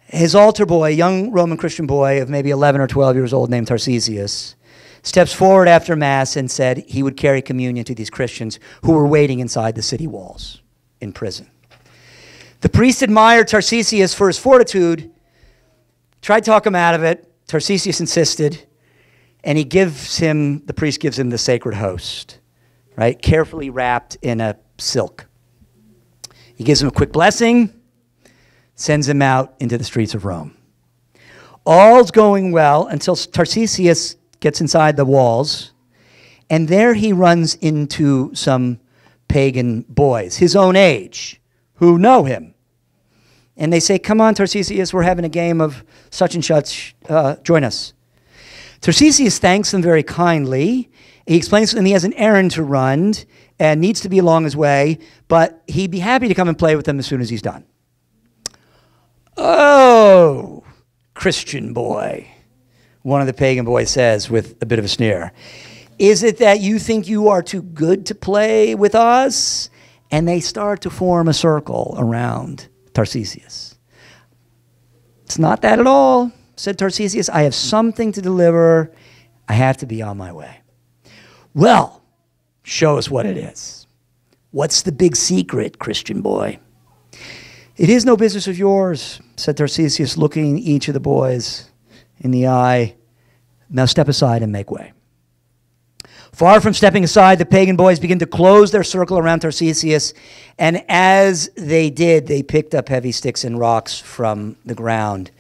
His altar boy, a young Roman Christian boy of maybe 11 or 12 years old named Tarcisius, steps forward after Mass and said he would carry communion to these Christians who were waiting inside the city walls in prison. The priest admired Tarcisius for his fortitude, tried to talk him out of it. Tarcisius insisted, and the priest gives him the sacred host, right, carefully wrapped in a silk. He gives him a quick blessing, sends him out into the streets of Rome. All's going well until Tarcisius gets inside the walls, and there he runs into some pagan boys, his own age, who know him. And they say, come on, Tarcisius, we're having a game of such and such, join us. Tarcisius thanks them very kindly. He explains to them he has an errand to run and needs to be along his way, but he'd be happy to come and play with them as soon as he's done. Oh, Christian boy, one of the pagan boys says with a bit of a sneer. Is it that you think you are too good to play with us? And they start to form a circle around Tarcisius. It's not that at all, said Tarcisius. I have something to deliver. I have to be on my way. Well, show us what it is. What's the big secret, Christian boy? It is no business of yours, said Tarcisius, looking each of the boys in the eye. Now step aside and make way. Far from stepping aside, the pagan boys begin to close their circle around Tarcisius, and as they did, they picked up heavy sticks and rocks from the ground,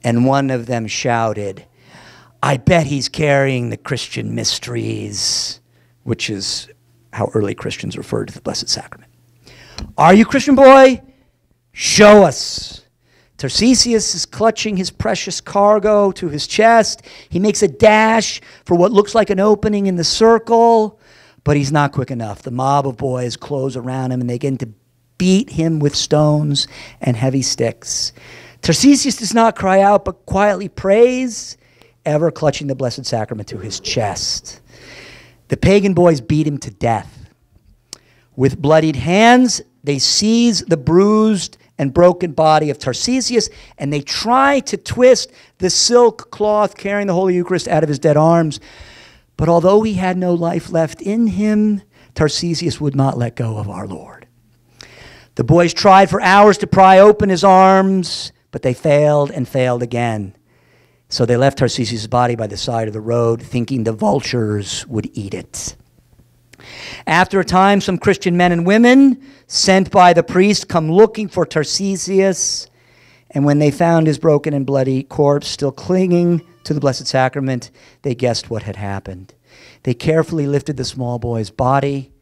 and one of them shouted, I bet he's carrying the Christian mysteries, which is how early Christians referred to the Blessed Sacrament. Are you, Christian boy? Show us. Tarcisius is clutching his precious cargo to his chest. He makes a dash for what looks like an opening in the circle, but he's not quick enough. The mob of boys close around him, and they begin to beat him with stones and heavy sticks. Tarcisius does not cry out, but quietly prays, ever clutching the Blessed Sacrament to his chest. The pagan boys beat him to death. With bloodied hands, they seize the bruised and broken body of Tarcisius, and they try to twist the silk cloth carrying the Holy Eucharist out of his dead arms. But although he had no life left in him, Tarcisius would not let go of our Lord. The boys tried for hours to pry open his arms, but they failed and failed again. So they left Tarcisius' body by the side of the road, thinking the vultures would eat it. After a time, some Christian men and women sent by the priest come looking for Tarcisius, and when they found his broken and bloody corpse still clinging to the Blessed Sacrament, they guessed what had happened. They carefully lifted the small boy's body,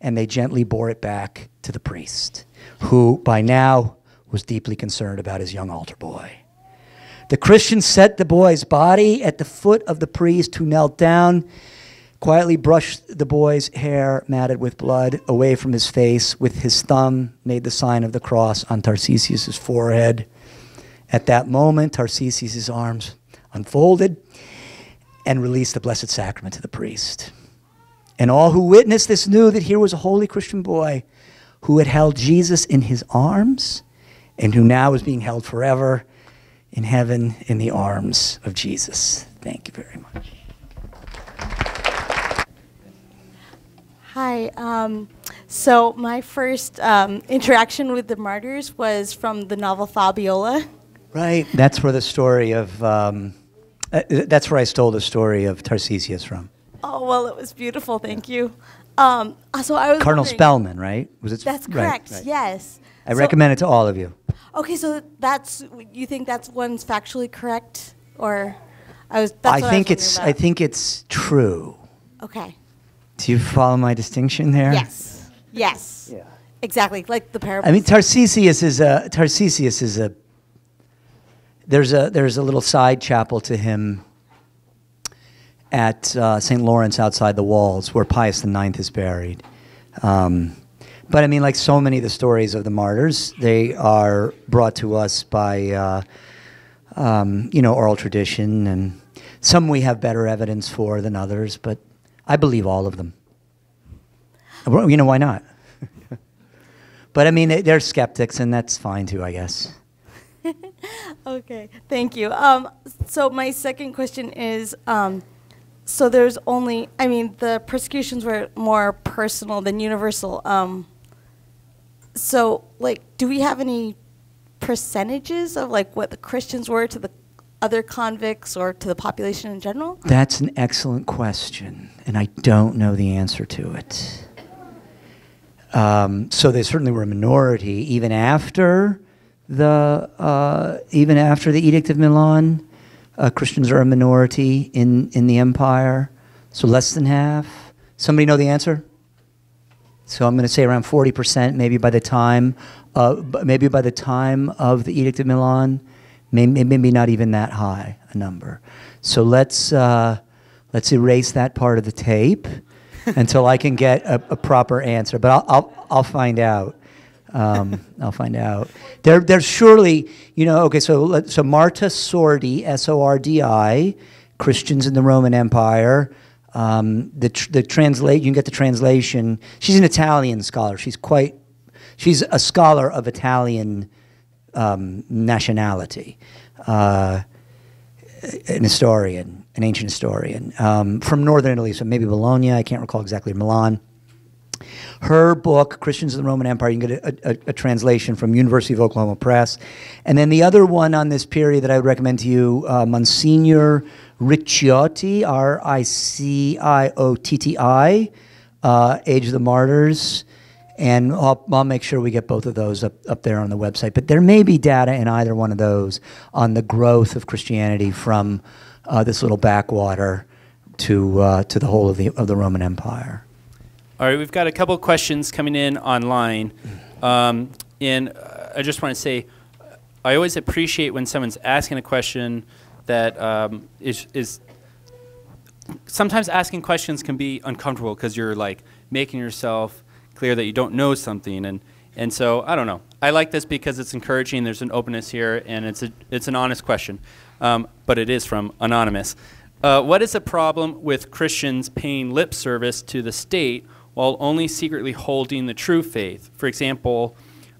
and they gently bore it back to the priest, who by now was deeply concerned about his young altar boy. The Christians set the boy's body at the foot of the priest, who knelt down, quietly brushed the boy's hair matted with blood away from his face, with his thumb made the sign of the cross on Tarcisius' forehead. At that moment, Tarcisius' arms unfolded and released the Blessed Sacrament to the priest. And all who witnessed this knew that here was a holy Christian boy who had held Jesus in his arms and who now was being held forever in heaven in the arms of Jesus. Thank you very much. Hi. So my first interaction with the Martyrs was from the novel Fabiola. Right. That's where the story of, that's where I stole the story of Tarcisius from. Oh, well, it was beautiful. Thank you. So I was Cardinal wondering- Spellman, right? Was it? That's correct. Right. Yes. I recommend it to all of you. Okay, so you think that's one's factually correct, or I think it's true. Okay. Do you follow my distinction there? Yes. Yes. Yeah. Exactly, like the parable. I mean, Tarcisius is a. There's a little side chapel to him at St. Lawrence outside the walls, where Pius IX is buried. But I mean, like so many of the stories of the martyrs, they are brought to us by oral tradition, and some we have better evidence for than others. But I believe all of them. You know, why not? But I mean, they're skeptics, and that's fine too, I guess. Okay, thank you. So my second question is, so there's only, I mean, the persecutions were more personal than universal. So, like, do we have any percentages of, like, what the Christians were to the other convicts or to the population in general? That's an excellent question, and I don't know the answer to it. So they certainly were a minority, even after the Edict of Milan. Christians are a minority in the empire, so less than half. Somebody know the answer? So I'm going to say around 40%, maybe by the time of the Edict of Milan, maybe not even that high a number. So let's erase that part of the tape until I can get a proper answer. But I'll find out. I'll find out. There's surely, okay, so Marta Sordi, S-O-R-D-I, Christians in the Roman Empire. The translate, you can get the translation. She's an Italian scholar. She's a scholar of Italian nationality, an historian, an ancient historian, from northern Italy, so maybe Bologna, I can't recall exactly, Milan. Her book, Christians in the Roman Empire, you can get a translation from University of Oklahoma Press. And then the other one on this period that I would recommend to you, Monsignor Ricciotti, R-I-C-I-O-T-T-I, Age of the Martyrs. And I'll make sure we get both of those up there on the website. But there may be data in either one of those on the growth of Christianity from this little backwater to the whole of the Roman Empire. All right, we've got a couple questions coming in online. And I just want to say, I always appreciate when someone's asking a question that is sometimes asking questions can be uncomfortable because you're like making yourself clear that you don't know something, and so I don't know. I like this because it's encouraging. There's an openness here, and it's an honest question, but it is from Anonymous. What is the problem with Christians paying lip service to the state while only secretly holding the true faith? For example,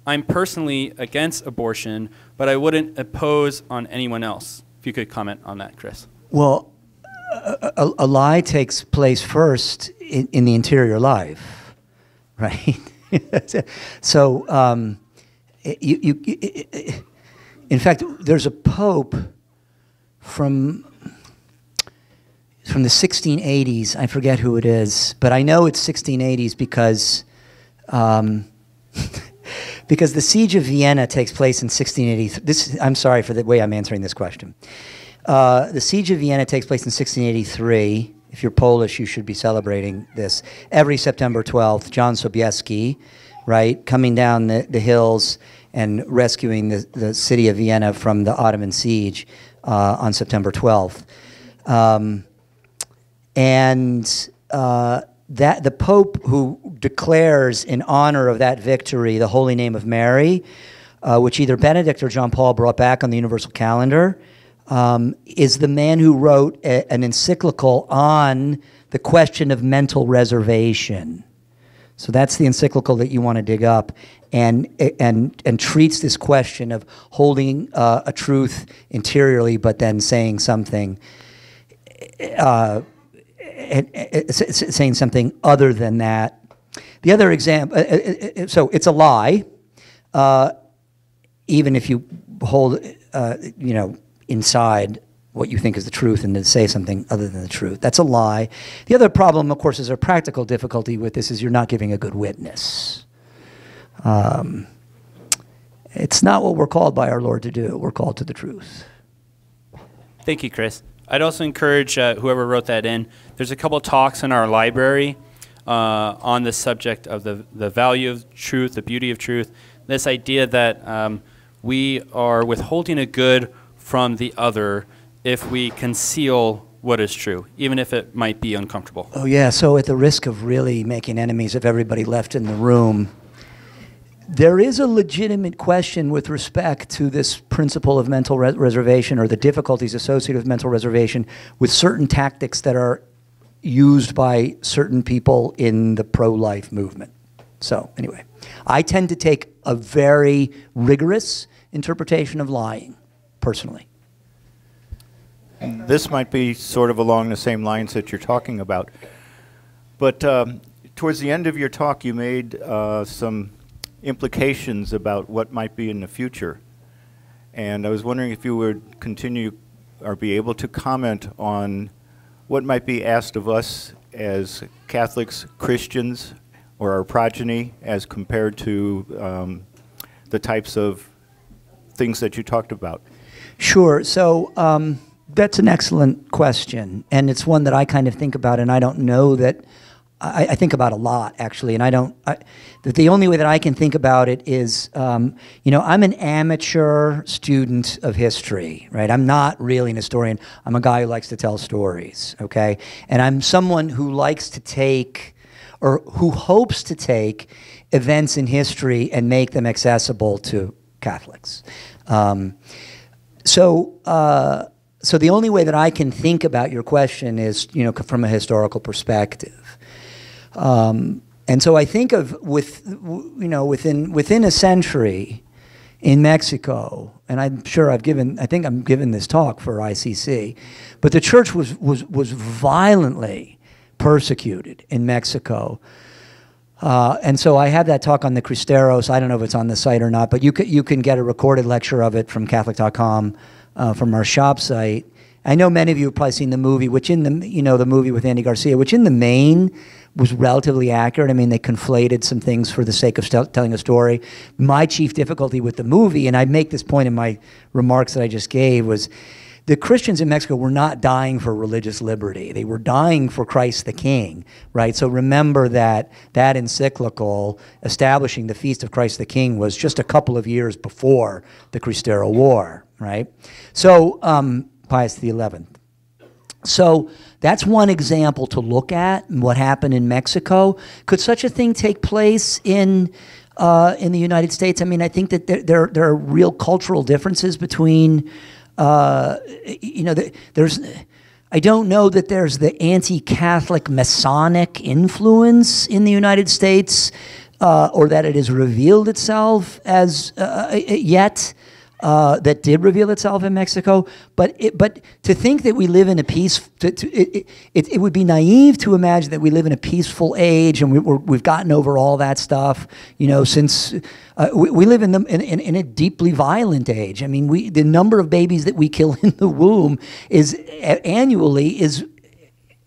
I'm personally against abortion, but I wouldn't oppose on anyone else. If you could comment on that, Chris. Well, a lie takes place first in the interior life, right? So, in fact, there's a pope from the 1680s. I forget who it is, but I know it's 1680s because because the siege of Vienna takes place in 1683. I'm sorry for the way I'm answering this question. The siege of Vienna takes place in 1683. If you're Polish, you should be celebrating this. Every September 12th, John Sobieski, right, coming down the hills and rescuing the city of Vienna from the Ottoman siege on September 12th. That the Pope who declares in honor of that victory the holy name of Mary, which either Benedict or John Paul brought back on the universal calendar, is the man who wrote an encyclical on the question of mental reservation. So that's the encyclical that you want to dig up, and treats this question of holding a truth interiorly, but then saying something, saying something other than that. The other example, so it's a lie, even if you hold, inside what you think is the truth and to say something other than the truth. That's a lie. The other problem, of course, is a practical difficulty with this is you're not giving a good witness. It's not what we're called by our Lord to do. We're called to the truth. Thank you, Chris. I'd also encourage whoever wrote that in, there's a couple talks in our library on the subject of the value of truth, the beauty of truth, this idea that we are withholding a good from the other if we conceal what is true, even if it might be uncomfortable. Oh yeah, so at the risk of really making enemies of everybody left in the room, there is a legitimate question with respect to this principle of mental reservation, or the difficulties associated with mental reservation, with certain tactics that are used by certain people in the pro-life movement. So anyway, I tend to take a very rigorous interpretation of lying, personally. This might be sort of along the same lines that you're talking about. But towards the end of your talk, you made some implications about what might be in the future. And I was wondering if you would continue or be able to comment on what might be asked of us as Catholics, Christians, or our progeny as compared to the types of things that you talked about. Sure. So that's an excellent question, and it's one that I kind of think about, and I don't know that I think about a lot, actually, and the only way that I can think about it is, I'm an amateur student of history, right? I'm not really an historian. I'm a guy who likes to tell stories, okay? And I'm someone who likes to take, or who hopes to take, events in history and make them accessible to Catholics. So the only way that I can think about your question is, from a historical perspective. And so I think of within a century in Mexico, and I'm sure I think I'm given this talk for ICC, but the church was violently persecuted in Mexico. And so I have that talk on the Cristeros. I don't know if it's on the site or not, but you can get a recorded lecture of it from Catholic.com from our shop site. I know many of you have probably seen the movie, which in the the movie with Andy Garcia, which in the main was relatively accurate. I mean, they conflated some things for the sake of telling a story. My chief difficulty with the movie, and I make this point in my remarks that I just gave, was the Christians in Mexico were not dying for religious liberty. They were dying for Christ the King, right? So remember that encyclical establishing the Feast of Christ the King was just a couple of years before the Cristero War, right? So Pius XI. So that's one example to look at, what happened in Mexico. Could such a thing take place in the United States? I mean, I think that there are real cultural differences between, there's, I don't know that there's the anti-Catholic Masonic influence in the United States, or that it has revealed itself as yet. That did reveal itself in Mexico, but to think that we live in a it would be naive to imagine that we live in a peaceful age and we've gotten over all that stuff. Since we live in a deeply violent age. I mean, the number of babies that we kill in the womb annually is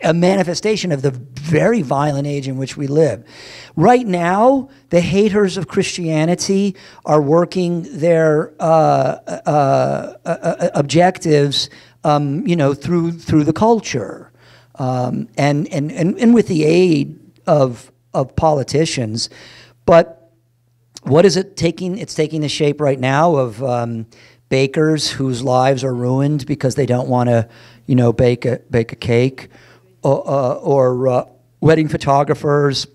a manifestation of the very violent age in which we live. Right now, the haters of Christianity are working their objectives, through the culture, and with the aid of politicians. But what is it taking? It's taking the shape right now of bakers whose lives are ruined because they don't want to, bake a cake. Or wedding photographers,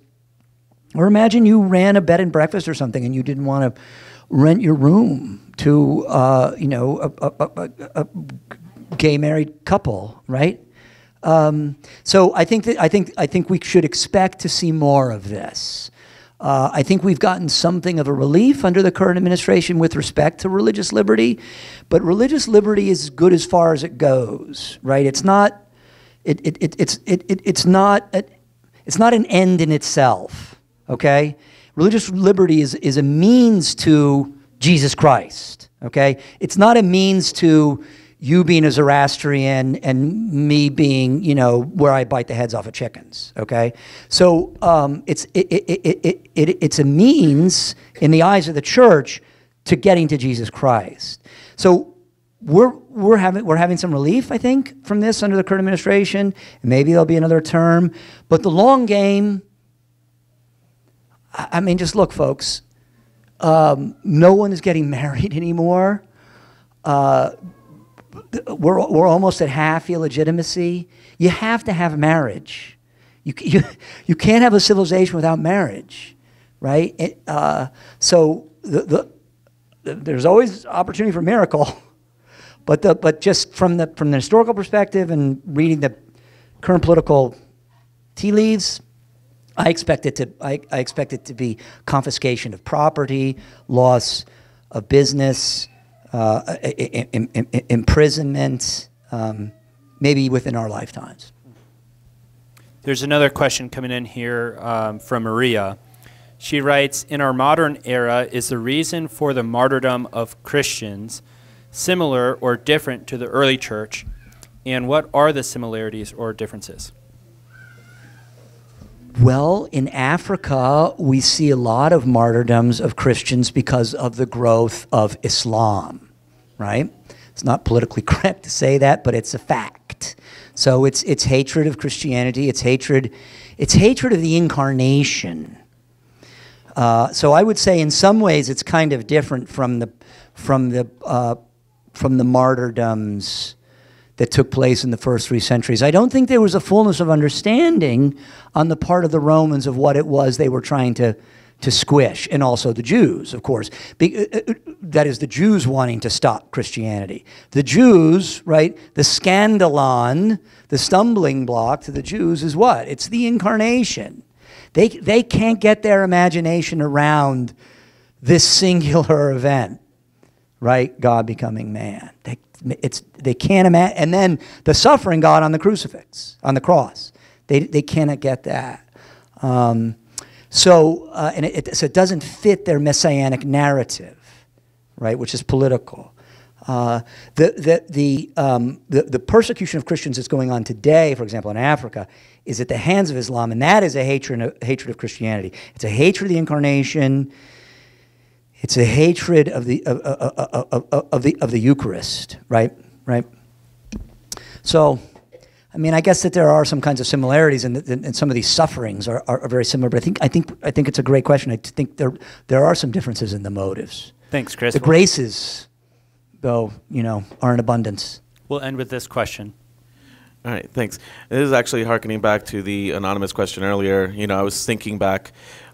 or imagine you ran a bed and breakfast or something and you didn't want to rent your room to a gay married couple, right? So I think we should expect to see more of this. I think we've gotten something of a relief under the current administration with respect to religious liberty, but religious liberty is good as far as it goes, right? It's not. It's not an end in itself, okay? Religious liberty is a means to Jesus Christ, okay? It's not a means to you being a Zoroastrian and me being, where I bite the heads off of chickens, okay? So it's a means in the eyes of the church to getting to Jesus Christ. So we're having some relief, I think, from this under the current administration. Maybe there'll be another term. But the long game, I mean, just look, folks. No one is getting married anymore. We're almost at half illegitimacy. You have to have marriage. You can't have a civilization without marriage, right? So there's always opportunity for miracle. But just from the historical perspective and reading the current political tea leaves, I expect it to be confiscation of property, loss of business, imprisonment, maybe within our lifetimes. There's another question coming in here from Maria. She writes, in our modern era, is the reason for the martyrdom of Christians similar or different to the early church, and what are the similarities or differences? Well, in Africa, we see a lot of martyrdoms of Christians because of the growth of Islam, right? It's not politically correct to say that, but it's a fact. So it's hatred of Christianity, it's hatred of the incarnation. So I would say in some ways it's kind of different from the martyrdoms that took place in the first 3 centuries. I don't think there was a fullness of understanding on the part of the Romans of what it was they were trying to squish, and also the Jews, of course. That is, the Jews wanting to stop Christianity. The Jews, right, the scandalon, the stumbling block to the Jews is what? It's the incarnation. They can't get their imagination around this singular event, right? God becoming man. They can't imagine. And then the suffering God on the crucifix, on the cross. They cannot get that. So it doesn't fit their messianic narrative, right? Which is political. The persecution of Christians that's going on today, for example, in Africa, is at the hands of Islam, and that is a hatred of Christianity. It's a hatred of the incarnation. It's a hatred of the Eucharist, right? So, I mean, I guess that there are some kinds of similarities, and some of these sufferings are very similar. But I think it's a great question. I think there are some differences in the motives. Thanks, Chris. The graces, though, are in abundance. We'll end with this question. All right, thanks. This is actually hearkening back to the anonymous question earlier. I was thinking back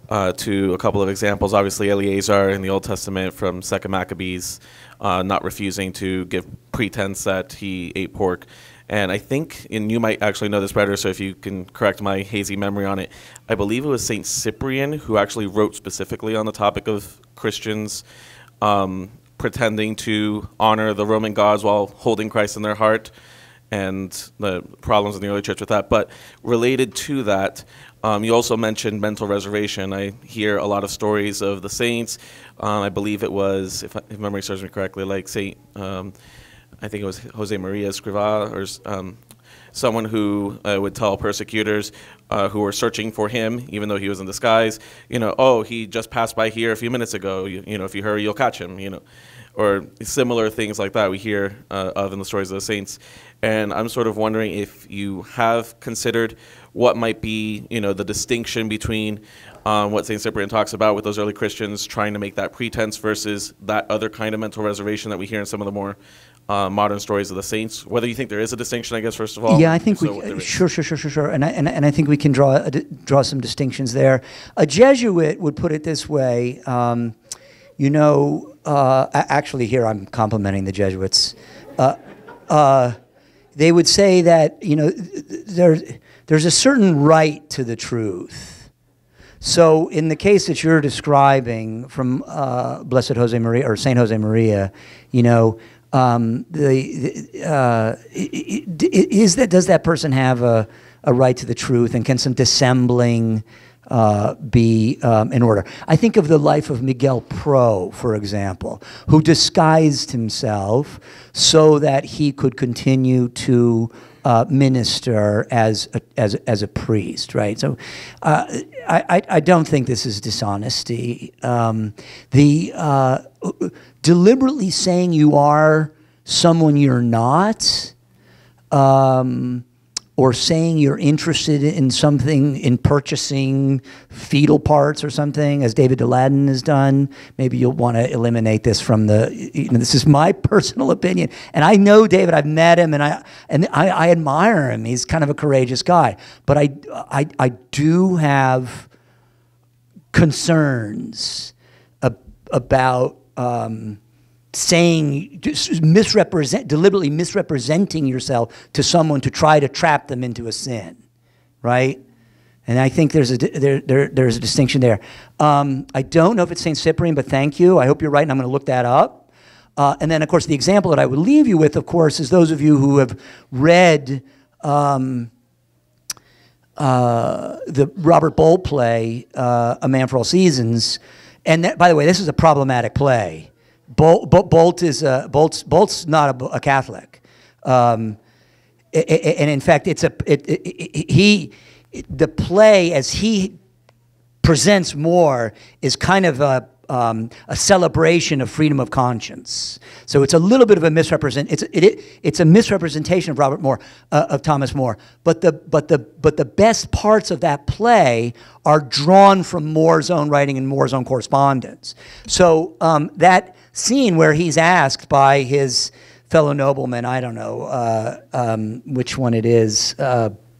to a couple of examples. Obviously, Eleazar in the Old Testament from 2 Maccabees, not refusing to give pretense that he ate pork. And I think, and you might actually know this better, so if you can correct my hazy memory on it, I believe it was St. Cyprian who actually wrote specifically on the topic of Christians pretending to honor the Roman gods while holding Christ in their heart, and the problems in the early church with that. But related to that, you also mentioned mental reservation. I hear a lot of stories of the saints. I believe it was, if memory serves me correctly, like I think it was Jose Maria Escrivá, or someone who would tell persecutors who were searching for him, even though he was in disguise, oh, he just passed by here a few minutes ago. If you hurry, you'll catch him. Or similar things like that we hear of in the stories of the saints. And I'm sort of wondering if you have considered what might be, the distinction between what St. Cyprian talks about with those early Christians trying to make that pretense versus that other kind of mental reservation that we hear in some of the more modern stories of the saints. Whether you think there is a distinction, I guess, first of all. Yeah, I think sure. And I think we can draw some distinctions there. A Jesuit would put it this way. Actually, here I'm complimenting the Jesuits. They would say that there's a certain right to the truth. So in the case that you're describing from Blessed Jose Maria or Saint Jose Maria, does that person have a right to the truth, and can some dissembling be in order? I think of the life of Miguel Pro, for example, who disguised himself so that he could continue to minister as a priest, right? So I don't think this is dishonesty. Deliberately saying you are someone you're not, or saying you're interested in something, in purchasing fetal parts or something, as David Deladin has done. Maybe you'll want to eliminate this from this is my personal opinion. And I know David, I've met him, and I admire him. He's kind of a courageous guy. But I do have concerns about deliberately misrepresenting yourself to someone to try to trap them into a sin, right? And I think there's a distinction there. I don't know if it's St. Cyprian, but thank you. I hope you're right, and I'm going to look that up. And then, of course, the example that I would leave you with, of course, is those of you who have read the Robert Bolt play, A Man for All Seasons. And that, by the way, this is a problematic play. Bolt's not a Catholic, and in fact, the play as he presents more is kind of a celebration of freedom of conscience. So it's a little bit of a it's a misrepresentation of of Thomas More. But the best parts of that play are drawn from More's own writing and More's own correspondence. So that scene where he's asked by his fellow nobleman, I don't know which one it is,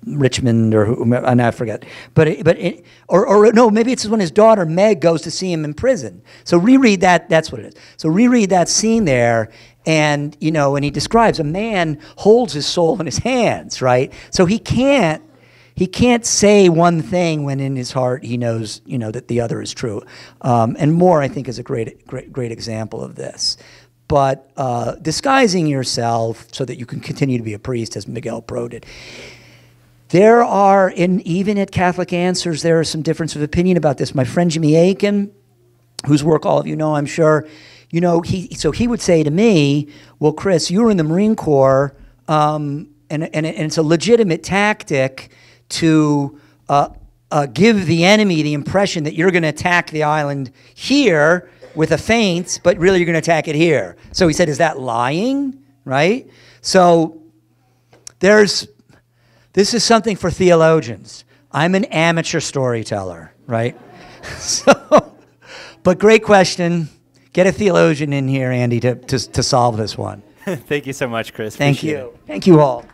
Richmond or whomever, I forget. Or no, maybe it's when his daughter Meg goes to see him in prison. So reread that. That's what it is. So reread that scene there, and and he describes a man holds his soul in his hands, right? So he can't say one thing when in his heart he knows that the other is true. And More, I think, is a great example of this. But disguising yourself so that you can continue to be a priest, as Miguel Pro did. There are, even at Catholic Answers, there are some difference of opinion about this. My friend Jimmy Aiken, whose work all of you know, I'm sure, he would say to me, well, Chris, you were in the Marine Corps, and it's a legitimate tactic to give the enemy the impression that you're going to attack the island here with a feint, but really you're going to attack it here. So he said, is that lying, right? So This is something for theologians. I'm an amateur storyteller, right? But great question. Get a theologian in here, Andy, to solve this one. Thank you so much, Chris. Thank Appreciate you. it. Thank you all.